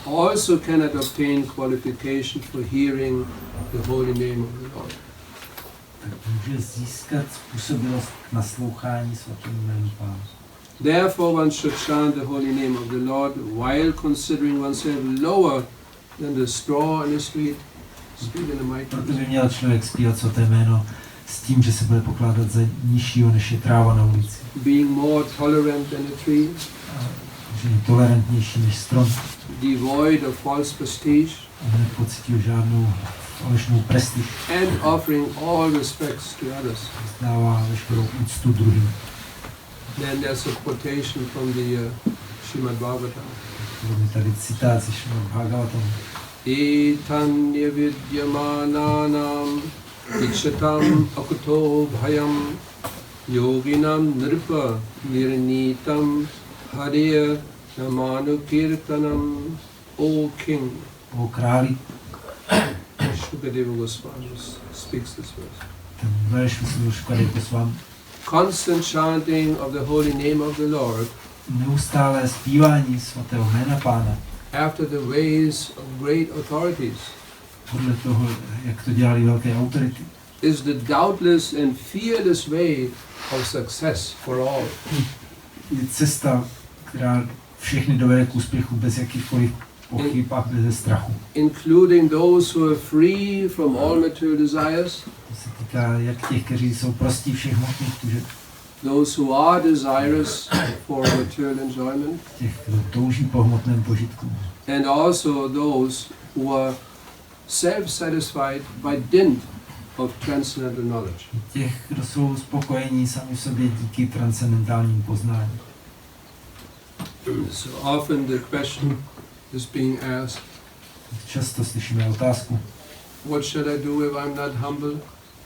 Speaker 1: also cannot obtain qualification for hearing the holy name of the Lord.
Speaker 2: tak může získat způsobilost k naslouchání svatému jménu Pána.
Speaker 1: Therefore one should chant the holy name of the Lord while considering oneself lower than the straw in the street, in the mic.
Speaker 2: Proto by měl člověk zpívat svaté jméno s tím, že se bude pokládat za nižšího, než je tráva na ulici.
Speaker 1: Being more tolerant than a tree,
Speaker 2: Že je tolerantnější než strom
Speaker 1: devoid of false prestige,
Speaker 2: a nepocítil žádnou falešnou prestiž.
Speaker 1: and offering all respects to others.
Speaker 2: Dává veškerou úctu druhým.
Speaker 1: Then there's a quotation from the Srimad Bhagavatam.
Speaker 2: Je tady citát ze Srimad Bhagavatam.
Speaker 1: Etanya vidyamananam ikshatam akuto bhayam yoginam nirpa nirnitam hariya namanu kirtanam. O King,
Speaker 2: O králi,
Speaker 1: Shukadeva Goswami speaks this verse.
Speaker 2: ten verš uslyšel Šukadeva Goswami.
Speaker 1: Constant chanting of the holy name of the Lord
Speaker 2: Neustálé zpívání svatého jména Pána
Speaker 1: after the ways of great authorities
Speaker 2: podle toho, jak to dělali velké autority,
Speaker 1: is the doubtless and fearless way of success for all.
Speaker 2: je cesta, která všechny dovede k úspěchu bez jakýchkoliv pochyb a bez strachu.
Speaker 1: Including those who are free from all material desires,
Speaker 2: To se týká jak těch, kteří jsou prostí všech hmotných tužeb,
Speaker 1: those who are desirous for material enjoyment,
Speaker 2: těch, kdo touží po hmotném požitku,
Speaker 1: and also those who are self-satisfied by dint of transcendental knowledge.
Speaker 2: těch, kdo jsou spokojení sami v sobě díky transcendentálním poznání.
Speaker 1: So often the question is being asked,
Speaker 2: Často slyšíme otázku,
Speaker 1: what should I do if I'm not humble?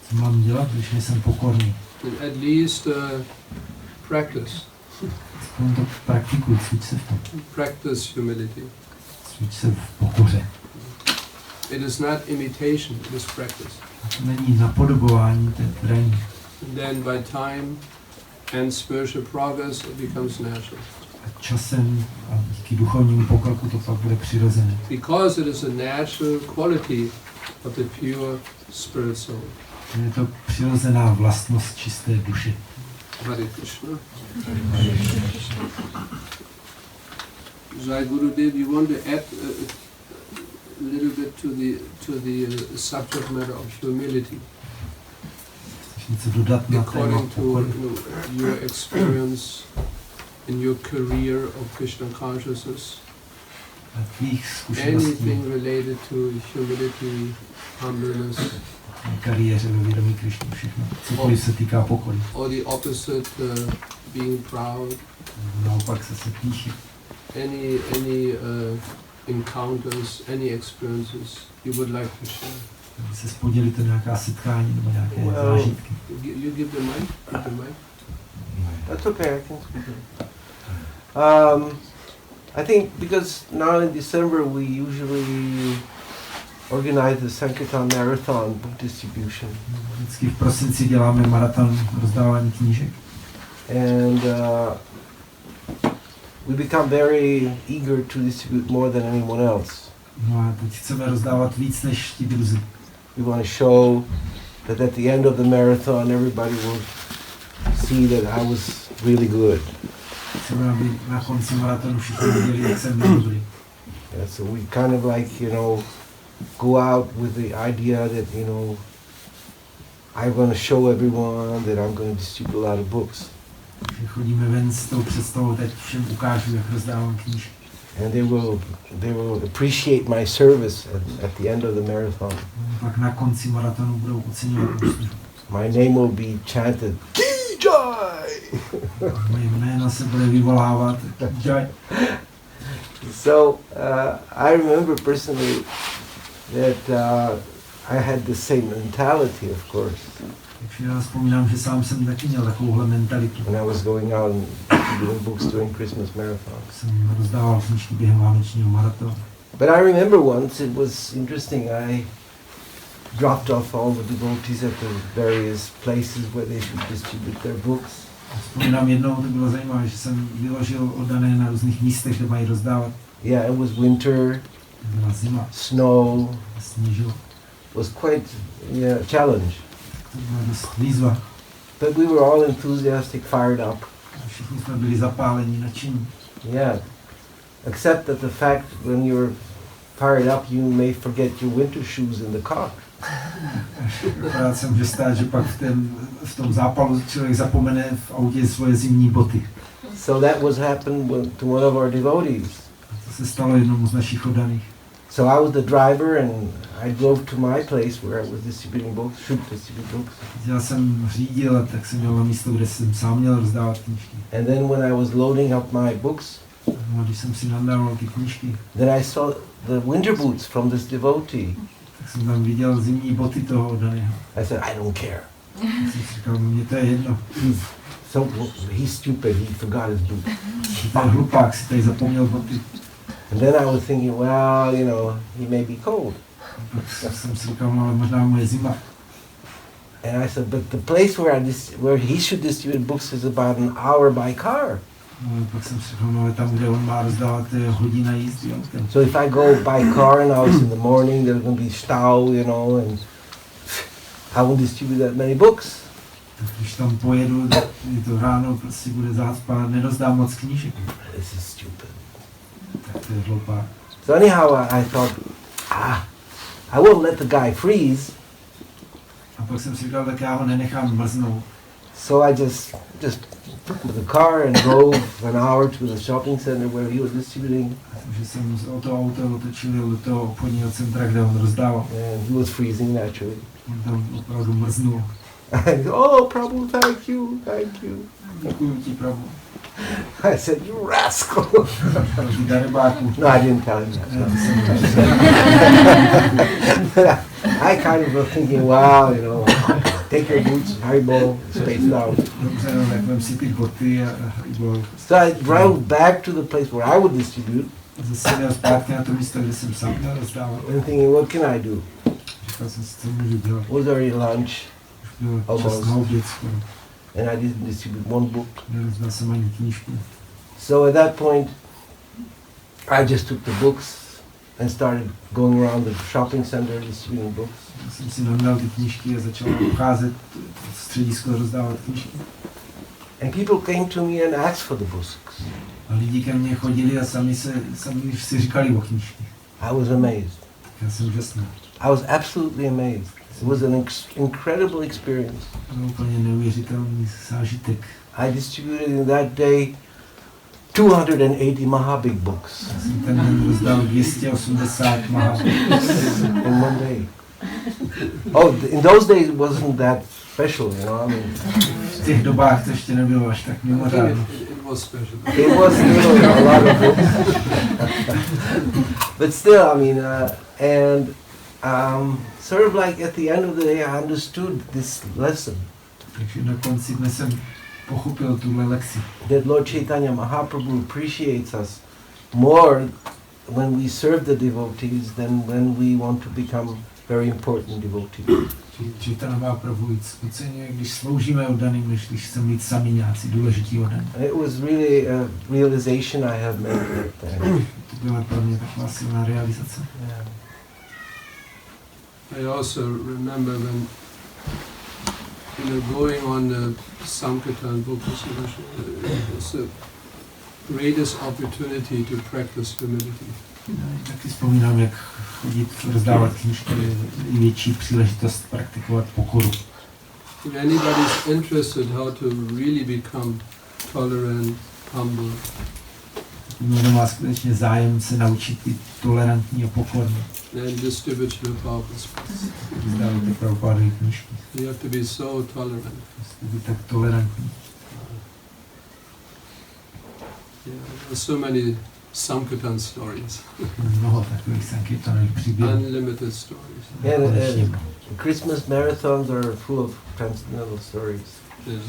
Speaker 2: co mám dělat, když nejsem pokorný.
Speaker 1: And at least practice
Speaker 2: Aspoň to praktikuj, cvič se v tom,
Speaker 1: practice humility.
Speaker 2: cvič se v pokoře.
Speaker 1: It is not imitation, it is practice.
Speaker 2: To není napodobování, to je trénink.
Speaker 1: And then by time and spiritual progress it becomes natural.
Speaker 2: A časem a díky duchovnímu pokroku to pak bude přirozené.
Speaker 1: Because it is a natural quality of the pure spirit soul.
Speaker 2: Je to přirozená vlastnost čisté duše.
Speaker 1: Hare Krishna. Jai Gurudev, you want to add to the subject matter of humility.
Speaker 2: Něco dodat na téma
Speaker 1: According to
Speaker 2: pokory.
Speaker 1: your experience in your career of Krishna consciousness,
Speaker 2: Tvých zkušeností
Speaker 1: anything related to humility, humbleness,
Speaker 2: v kariéře ve vědomí Krišny, všechno, cokoliv se týká pokory.
Speaker 1: or the opposite, being proud,
Speaker 2: Naopak se píchy.
Speaker 1: any encounters, any experiences you would like to share.
Speaker 2: Aby se podělit o nějaká setkání nebo nějaké
Speaker 4: Well,
Speaker 2: zážitky.
Speaker 1: You give the mic. Give the mic.
Speaker 4: That's okay, I can speak to it. I think because now in December we usually organize the Sankirtan Marathon book distribution.
Speaker 2: Vždycky v prosinci děláme maraton rozdávání knížek.
Speaker 4: And we become very eager to distribute more than anyone else.
Speaker 2: No a teď chceme rozdávat víc než ti druzí.
Speaker 4: We want to show that at the end of the marathon everybody will see that I was really good.
Speaker 2: Chceme, aby na konci maratonu všichni viděli, jak jsem byl dobrý.
Speaker 4: Yeah, so we kind of like, go out with the idea that, I'm going to show everyone that I'm going to distribute a lot of books.
Speaker 2: Takže chodíme ven s tou představou, teď všem ukážu, jak rozdávám knížky.
Speaker 4: And they will appreciate my service at the end of the marathon.
Speaker 2: Pak na konci maratonu budou oceňovat úsluhu.
Speaker 4: My name will be chanted, Jai!
Speaker 2: Moje jméno se bude vyvolávat. Jai.
Speaker 4: So I remember personally that I had the same mentality, of course,
Speaker 2: Takže já vzpomínám, že sám jsem taky měl takovouhle mentalitu.
Speaker 4: when I was going out and distributing books during Christmas marathon.
Speaker 2: Jsem rozdával knížky během vánočního maratonu.
Speaker 4: But I remember once it was interesting. I dropped off all the devotees at the various places where they should distribute their books.
Speaker 2: Vzpomínám jednou, to bylo zajímavé, že jsem vyložil oddané na různých místech, kde mají rozdávat.
Speaker 4: Yeah, it was winter,
Speaker 2: Byla zima,
Speaker 4: snow.
Speaker 2: sněžilo.
Speaker 4: It was quite a challenge.
Speaker 2: To byla dost výzva.
Speaker 4: But we were all enthusiastic, fired up.
Speaker 2: Všichni jsme byli zapálení, nadšení.
Speaker 4: Yeah. Except that the fact when you're fired up, you may forget your winter shoes in the car.
Speaker 2: Rád jsem že stát, že pak v tom zápalu člověk zapomene v autě svoje zimní boty.
Speaker 4: So that was happened to one of our devotees.
Speaker 2: To se stalo jednomu z našich oddaných.
Speaker 4: So I was the driver and I drove to my place where I was distributing books, should distribute books.
Speaker 2: Já jsem řídil, tak jsem měl na místo, kde jsem sám měl rozdávat knížky.
Speaker 4: And then when I was loading up my books,
Speaker 2: No, když jsem si nadával ty knížky,
Speaker 4: then I saw the winter boots from this devotee.
Speaker 2: tak jsem tam viděl zimní boty toho oddaného.
Speaker 4: I said, I don't care.
Speaker 2: Tak jsem si říkal, no mně to je jedno.
Speaker 4: He's stupid, he forgot his boots.
Speaker 2: Ten hlupák si tady zapomněl boty.
Speaker 4: And then I was thinking, well, he may be cold.
Speaker 2: Tak jsem si říkal, no ale možná mu je zima.
Speaker 4: And I said, but the place where he should distribute books is about an hour by car.
Speaker 2: No, pak jsem si říkal, no ale tam, kde on má rozdávat, to je hodina jízdy autem.
Speaker 4: So if I go by car and I was in the morning, there's going to be stau, and I won't distribute that many books.
Speaker 2: Tak když tam pojedu, je to ráno, prostě bude zácpa, nerozdám moc knížek.
Speaker 4: This is stupid.
Speaker 2: Tak to je hlupák.
Speaker 4: So anyhow, I thought, I won't let the guy freeze.
Speaker 2: A pak jsem si říkal, tak já ho nenechám mrznout.
Speaker 4: So I just took the car and drove an hour to the shopping center where he was distributing.
Speaker 2: Takže jsem o to auto otočil do toho obchodního centra, kde on rozdával.
Speaker 4: And he was freezing naturally.
Speaker 2: On tam opravdu mrznul.
Speaker 4: And oh, Prabhu, thank you.
Speaker 2: Děkuju ti, Prabhu.
Speaker 4: I said, you rascal.
Speaker 2: Ty darebáku.
Speaker 4: No, I didn't tell him that. I kind of was thinking, wow, take your boots, Haribo, spaced out.
Speaker 2: Dobře, no, tak vem si ty boty a Haribo.
Speaker 4: So I drove back to the place where I would distribute.
Speaker 2: Zase jel zpátky na to místo, kde jsem sám měl rozdávat.
Speaker 4: And thinking, what can I do?
Speaker 2: Říkal jsem si, co můžu dělat.
Speaker 4: It was already lunch,
Speaker 2: Už bylo čas na oběd skoro.
Speaker 4: and I didn't distribute one book.
Speaker 2: Nerozdal jsem ani knížku.
Speaker 4: So at that point, I just took the books and started going around the shopping center distributing books.
Speaker 2: Já jsem si nadal ty knížky a začal ucházet středisko rozdávat knížky.
Speaker 4: And people came to me and asked for the books.
Speaker 2: A lidi ke mně chodili a sami si říkali o knížky.
Speaker 4: I was amazed.
Speaker 2: Já jsem úžasný.
Speaker 4: I was absolutely amazed. It was an incredible experience.
Speaker 2: To byl úplně neuvěřitelný zážitek.
Speaker 4: I distributed in that day 280 Mahabig books
Speaker 2: Já jsem ten den rozdal 280 Mahabig
Speaker 4: in one day. Oh, in those days it wasn't that special, you know. I mean,
Speaker 2: v těch dobách to ještě nebylo až tak mimořádné.
Speaker 1: It was special.
Speaker 4: it was a lot of books, but still, I mean, sort of like at the end of the day, I understood this lesson
Speaker 2: Takže na konci dne jsem pochopil tuhle lekci.
Speaker 4: that Lord Chaitanya Mahaprabhu appreciates us more when we serve the devotees than when we want to become very important devotees.
Speaker 2: Chaitanya Mahaprabhu oceňuje, když sloužíme oddaným, než když chceme být sami nějací důležití oddaní.
Speaker 4: It was really a realization I have made that time.
Speaker 2: To byla pro mě taková silná realizace.
Speaker 4: Yeah.
Speaker 1: I also remember when, going on the Sankirtan book, it was the greatest opportunity to practice humility.
Speaker 2: Taky vzpomínám, jak chodit, rozdávat knížky, je větší příležitost praktikovat pokoru.
Speaker 1: If anybody's interested how to really become tolerant, humble,
Speaker 2: Někdo má skutečně zájem se naučit být tolerantní a pokorný.
Speaker 1: then distribute your Prabhupada's books.
Speaker 2: Rozdávat ty Prabhupádovy knížky.
Speaker 1: You have to be so tolerant.
Speaker 2: Musíte být tak tolerantní.
Speaker 1: Yeah, there's so many Sankirtan stories,
Speaker 2: Mnoho takových sankirtanových příběhů.
Speaker 1: unlimited stories.
Speaker 4: And Christmas marathons are full of transcendental stories.
Speaker 1: Yeah.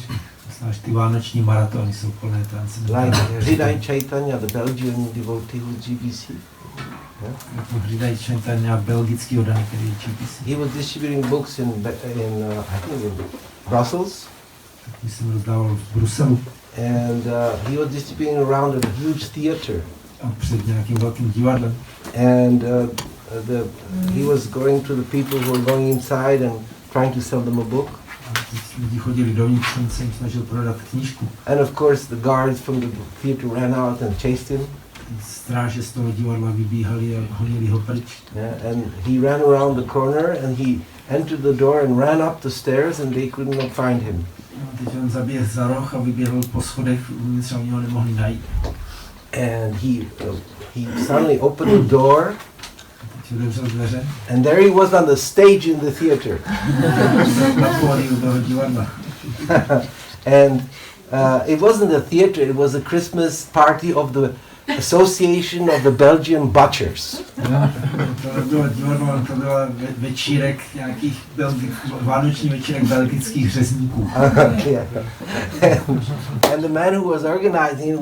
Speaker 2: Zvlášť ty vánoční maratony jsou plné transcendentální.
Speaker 4: Like Hridai Chaitanya, the Belgian devotee with GBC. Yeah?
Speaker 2: Jako Hridai Chaitanya, belgický oddaný, který je GBC.
Speaker 4: He was distributing books in I think in Brussels,
Speaker 2: Taky jsem rozdával v Bruselu
Speaker 4: and he was distributing around a huge theater.
Speaker 2: a před nějakým velkým divadlem.
Speaker 4: And he was going to the people who were going inside and trying to sell them a book.
Speaker 2: A lidi chodili dovnitř, on se jim snažil prodat knížku.
Speaker 4: And of course the guards from the theater ran out and chased him.
Speaker 2: Stráže z toho divadla vybíhali a honili ho pryč.
Speaker 4: Yeah, and he ran around the corner and he entered the door and ran up the stairs and they could not find him.
Speaker 2: A teď on zaběhl za roh a vyběhl po schodech uvnitř a oni ho nemohli najít.
Speaker 4: And he suddenly opened the door.
Speaker 2: Teď otevřel dveře.
Speaker 4: And there he was on the stage in the theater.
Speaker 2: Na pódiu toho divadla.
Speaker 4: And it wasn't a theater, it was a Christmas party of the Association of the Belgian Butchers.
Speaker 2: To nebylo divadlo, to byl večírek nějakých vánoční večírek belgických řezníků.
Speaker 4: Yeah. And the man who was organizing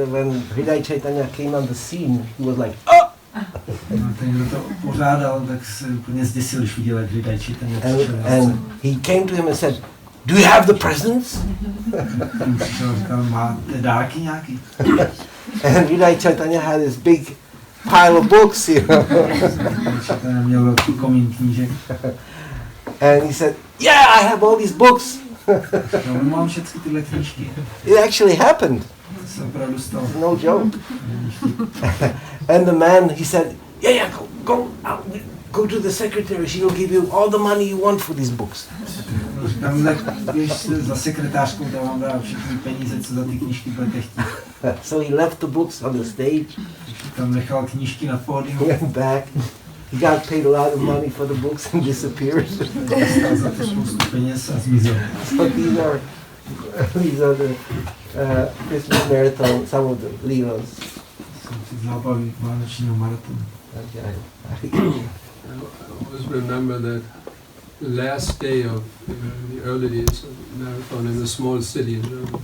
Speaker 4: when Hridai Chaitanya came on the scene, he was like, oh!
Speaker 2: Ten, kdo to pořádal, tak se úplně zděsil, když viděl, jak Hridai Chaitanya přišel.
Speaker 4: And he came to him and said, do you have the presents?
Speaker 2: Přišel a říkal, máte dárky nějaký?
Speaker 4: And Hridai Chaitanya had this big pile of books, you know.
Speaker 2: Chaitanya měl velký komín knížek.
Speaker 4: And he said, yeah, I have all these books.
Speaker 2: No, mám všechny tyhle knížky.
Speaker 4: It actually happened.
Speaker 2: To se opravdu stalo.
Speaker 4: No joke. And the man, he said, yeah, go to the secretary. She will give you all the money you want for these books.
Speaker 2: Říkám, tak běž za sekretářkou, ta vám dá všechny peníze, co za ty knížky budete chtít.
Speaker 4: So he left the books on the stage.
Speaker 2: Tam nechal knížky na pódiu.
Speaker 4: Went back. He got paid a lot of money for the books and disappeared.
Speaker 2: Dostal za to spoustu peněz a zmizel.
Speaker 4: So these are the Christmas marathon, some of the leelas.
Speaker 2: Jsou ty zábavy vánočního maratonu.
Speaker 4: Okay.
Speaker 1: I always remember that the last day of the early days of the marathon in a small city in Germany.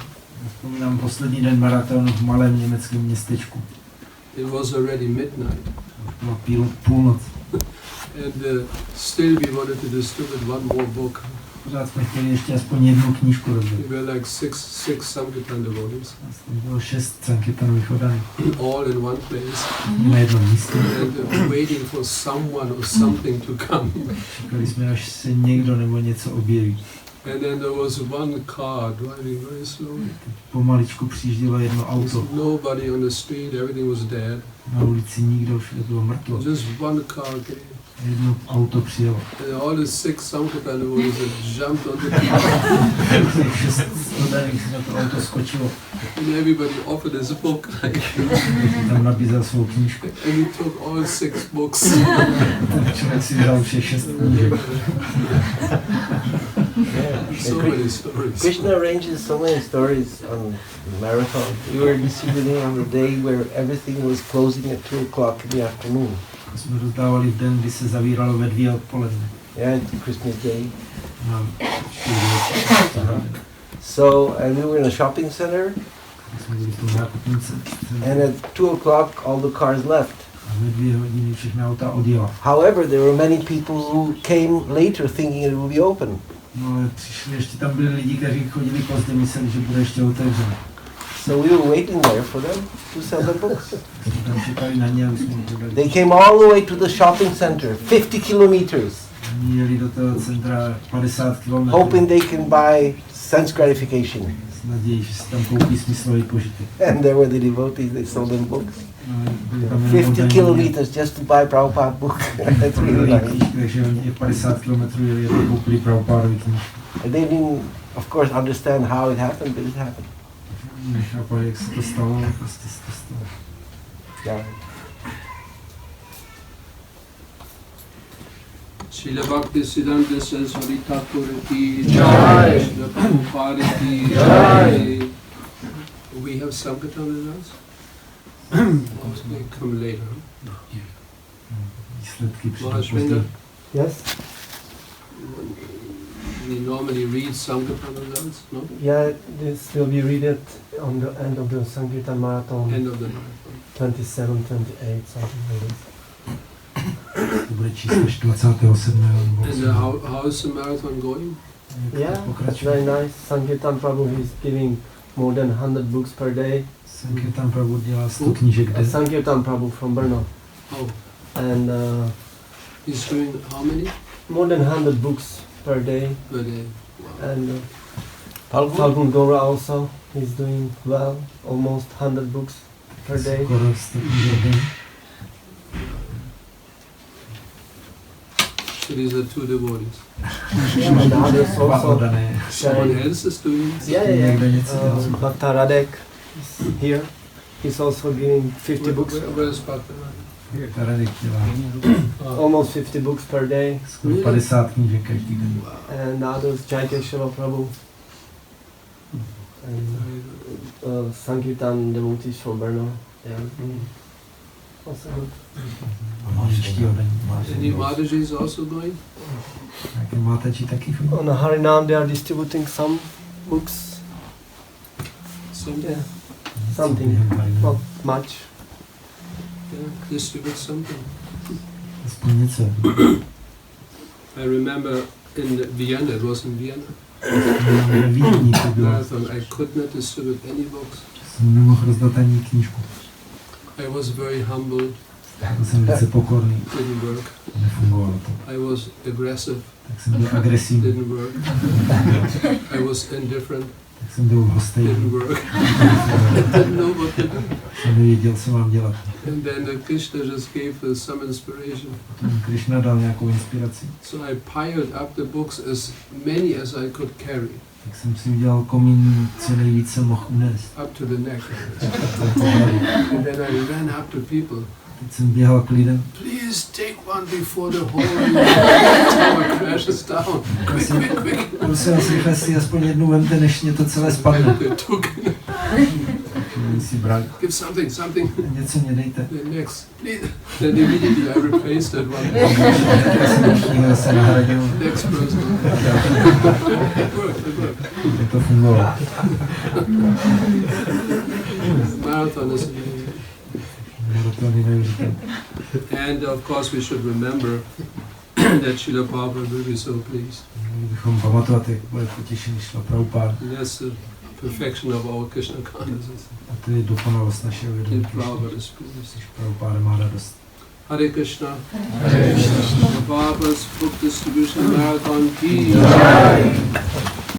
Speaker 2: Vzpomínám poslední den maratonu v malém německém městečku.
Speaker 1: It was already midnight.
Speaker 2: Byla půlnoc.
Speaker 1: And still we wanted to distribute one more book.
Speaker 2: Pořád jsme chtěli ještě aspoň jednu knížku rozdat.
Speaker 1: We were like six Sankirtan devotees.
Speaker 2: Bylo 6 sankirtanových oddaných.
Speaker 1: All in one place.
Speaker 2: Na jednom místě.
Speaker 1: And waiting for someone or something to come.
Speaker 2: Čekali jsme, až se někdo nebo něco objeví.
Speaker 1: And then there was one car driving very slowly.
Speaker 2: Pomaličku přijíždělo jedno auto.
Speaker 1: Nobody on the street, everything was dead.
Speaker 2: Na ulici nikdo, všude bylo mrtvo.
Speaker 1: Just one car came.
Speaker 2: Jedno auto přijelo.
Speaker 1: And all the 6 Sankirtan devotees had jumped on the car.
Speaker 2: Těch 6 oddaných si na to auto skočilo.
Speaker 1: And everybody offered us a book.
Speaker 2: Tam nabízel svou knížku.
Speaker 1: And we took all 6 books.
Speaker 2: Člověk si vzal všech 6 knížek.
Speaker 1: So many stories.
Speaker 4: Krishna arranges so many stories on marathon. We were distributing on the day where everything was closing at 2 o'clock in the afternoon.
Speaker 2: Jsme rozdávali v den, kdy se zavíralo ve 2 odpoledne.
Speaker 4: Yeah, it's Christmas Day.
Speaker 2: No,
Speaker 4: So, and we were in a shopping center,
Speaker 2: jsme byli v tom nákupním centru.
Speaker 4: and at 2 o'clock all the cars left.
Speaker 2: A ve 2 hodiny všechna auta odjela.
Speaker 4: However, there were many people who came later thinking it would be open.
Speaker 2: No ale přišli, ještě tam byli lidi, kteří chodili pozdě, mysleli, že bude ještě otevřeno.
Speaker 4: So we were waiting there for them to sell the books.
Speaker 2: Tam čekali na ně, aby jsme podali.
Speaker 4: They came all the way to the shopping center, 50 kilometers,
Speaker 2: Oni jeli do toho centra 50 km.
Speaker 4: hoping they can buy sense gratification.
Speaker 2: S nadějí, že si tam koupí smyslový požitek.
Speaker 4: And there were the devotees, they sold them books.
Speaker 2: No, byli tam jenom
Speaker 4: 50
Speaker 2: oddaní
Speaker 4: kilometers just to buy Prabhupada book. That's really nice.
Speaker 2: Takže oni 50 km jeli, aby koupili Prabhupádovi knížku.
Speaker 4: And they didn't, of course, understand how it happened, but it happened.
Speaker 2: Nechápali, jak se to stalo, ale prostě se to stalo.
Speaker 4: Yeah.
Speaker 1: Srila Bhaktisiddhanta Sarasvati Thakura ki jai. Srila Prabhupada ki jai. We have Sankirtan with us? They come later.
Speaker 2: Výsledky přijdou
Speaker 1: Mahashvinda,
Speaker 2: později.
Speaker 4: Yes?
Speaker 1: we normally read Sankirtan with us, no?
Speaker 6: Yeah, this will be read it on the end of the Sankirtan marathon,
Speaker 1: End of the marathon.
Speaker 6: 27, 28, something like this.
Speaker 2: To bude číslo 27.
Speaker 1: And how is the marathon going?
Speaker 6: Yeah, it's very nice. Sankirtan Prabhu is giving more than 100 books per day.
Speaker 2: Sankirtan Prabhu dělá 100 knížek den.
Speaker 6: Sankirtan Prabhu from Brno.
Speaker 1: Oh,
Speaker 6: And
Speaker 1: he's doing how many
Speaker 6: more than 100 books per day.
Speaker 1: per day? Wow.
Speaker 6: And
Speaker 4: Falgun?
Speaker 6: Falgun Gora also is doing well, almost 100 books per day.
Speaker 2: Skoro 100 knížek den.
Speaker 1: So these are 2 devotees.
Speaker 6: And others
Speaker 2: Dva
Speaker 6: also.
Speaker 2: oddané.
Speaker 1: Someone else is doing it?
Speaker 2: Někdo něco dělá.
Speaker 6: Bhakta Radek is here. He's also giving 50 books,
Speaker 1: Where is Bhaktivaibhava?
Speaker 2: Radek dělá
Speaker 6: almost 50 books per day.
Speaker 2: skoro 50 knížek každý den.
Speaker 6: And others, Jaiteshwara Prabhu. And Sankirtan devotees from Brno. They are doing also good.
Speaker 2: Knížečtí oddaní.
Speaker 1: Any Mataji is also going?
Speaker 2: Nějaké mátači taky chodí?
Speaker 6: On Harinam they are distributing some books.
Speaker 1: Something?
Speaker 6: Yeah, something. Not much.
Speaker 1: Yeah, distribute something.
Speaker 2: Aspoň něco.
Speaker 1: I remember in Vienna, it was in Vienna,
Speaker 2: Ve Vídni to bylo.
Speaker 1: marathon, I could not distribute any books.
Speaker 2: Jsem nemohl rozdat ani knížku.
Speaker 1: I was very humble,
Speaker 2: Byl jsem velice pokorný.
Speaker 1: didn't work.
Speaker 2: Nefungovalo to.
Speaker 1: I was aggressive,
Speaker 2: Tak jsem byl agresivní.
Speaker 1: didn't work. I was indifferent,
Speaker 2: Tak jsem byl hostejný.
Speaker 1: didn't work. I didn't know what to do.
Speaker 2: Jsem nevěděl, co mám dělat.
Speaker 1: And then Krishna just gave some inspiration.
Speaker 2: Potom Krishna dal nějakou inspiraci.
Speaker 1: So I piled up the books as many as I could carry,
Speaker 2: Tak jsem si udělal komín, co nejvíce mohl unést.
Speaker 1: up to the neck. And then I ran up to people.
Speaker 2: Teď jsem běhal k lidem.
Speaker 1: Please take one before the whole tower crashes down. Quick, quick, quick.
Speaker 2: Prosím vás, rychle si aspoň jednu vemte, než mě to celé spadne.
Speaker 1: They took it.
Speaker 2: Oni si brali.
Speaker 1: Give something.
Speaker 2: Něco mě dejte.
Speaker 1: The next, please. Then immediately I replaced that one.
Speaker 2: Já jsem dnešního zase nahradil.
Speaker 1: Next person. It worked.
Speaker 2: Jak to fungovalo.
Speaker 1: Marathon is amazing.
Speaker 2: Maratony neuvěřitelné.
Speaker 1: And of course we should remember that Srila Prabhupada will be so pleased.
Speaker 2: Měli bychom pamatovat, jak bude potěšený Srila Prabhupada.
Speaker 1: And that's the perfection of our Krishna consciousness.
Speaker 2: A to je dokonalost našeho vědomí.
Speaker 1: That Prabhupada is pleased.
Speaker 2: Prabhupada má radost.
Speaker 1: Hare Krishna. Prabhupada's book distribution marathon ki jai.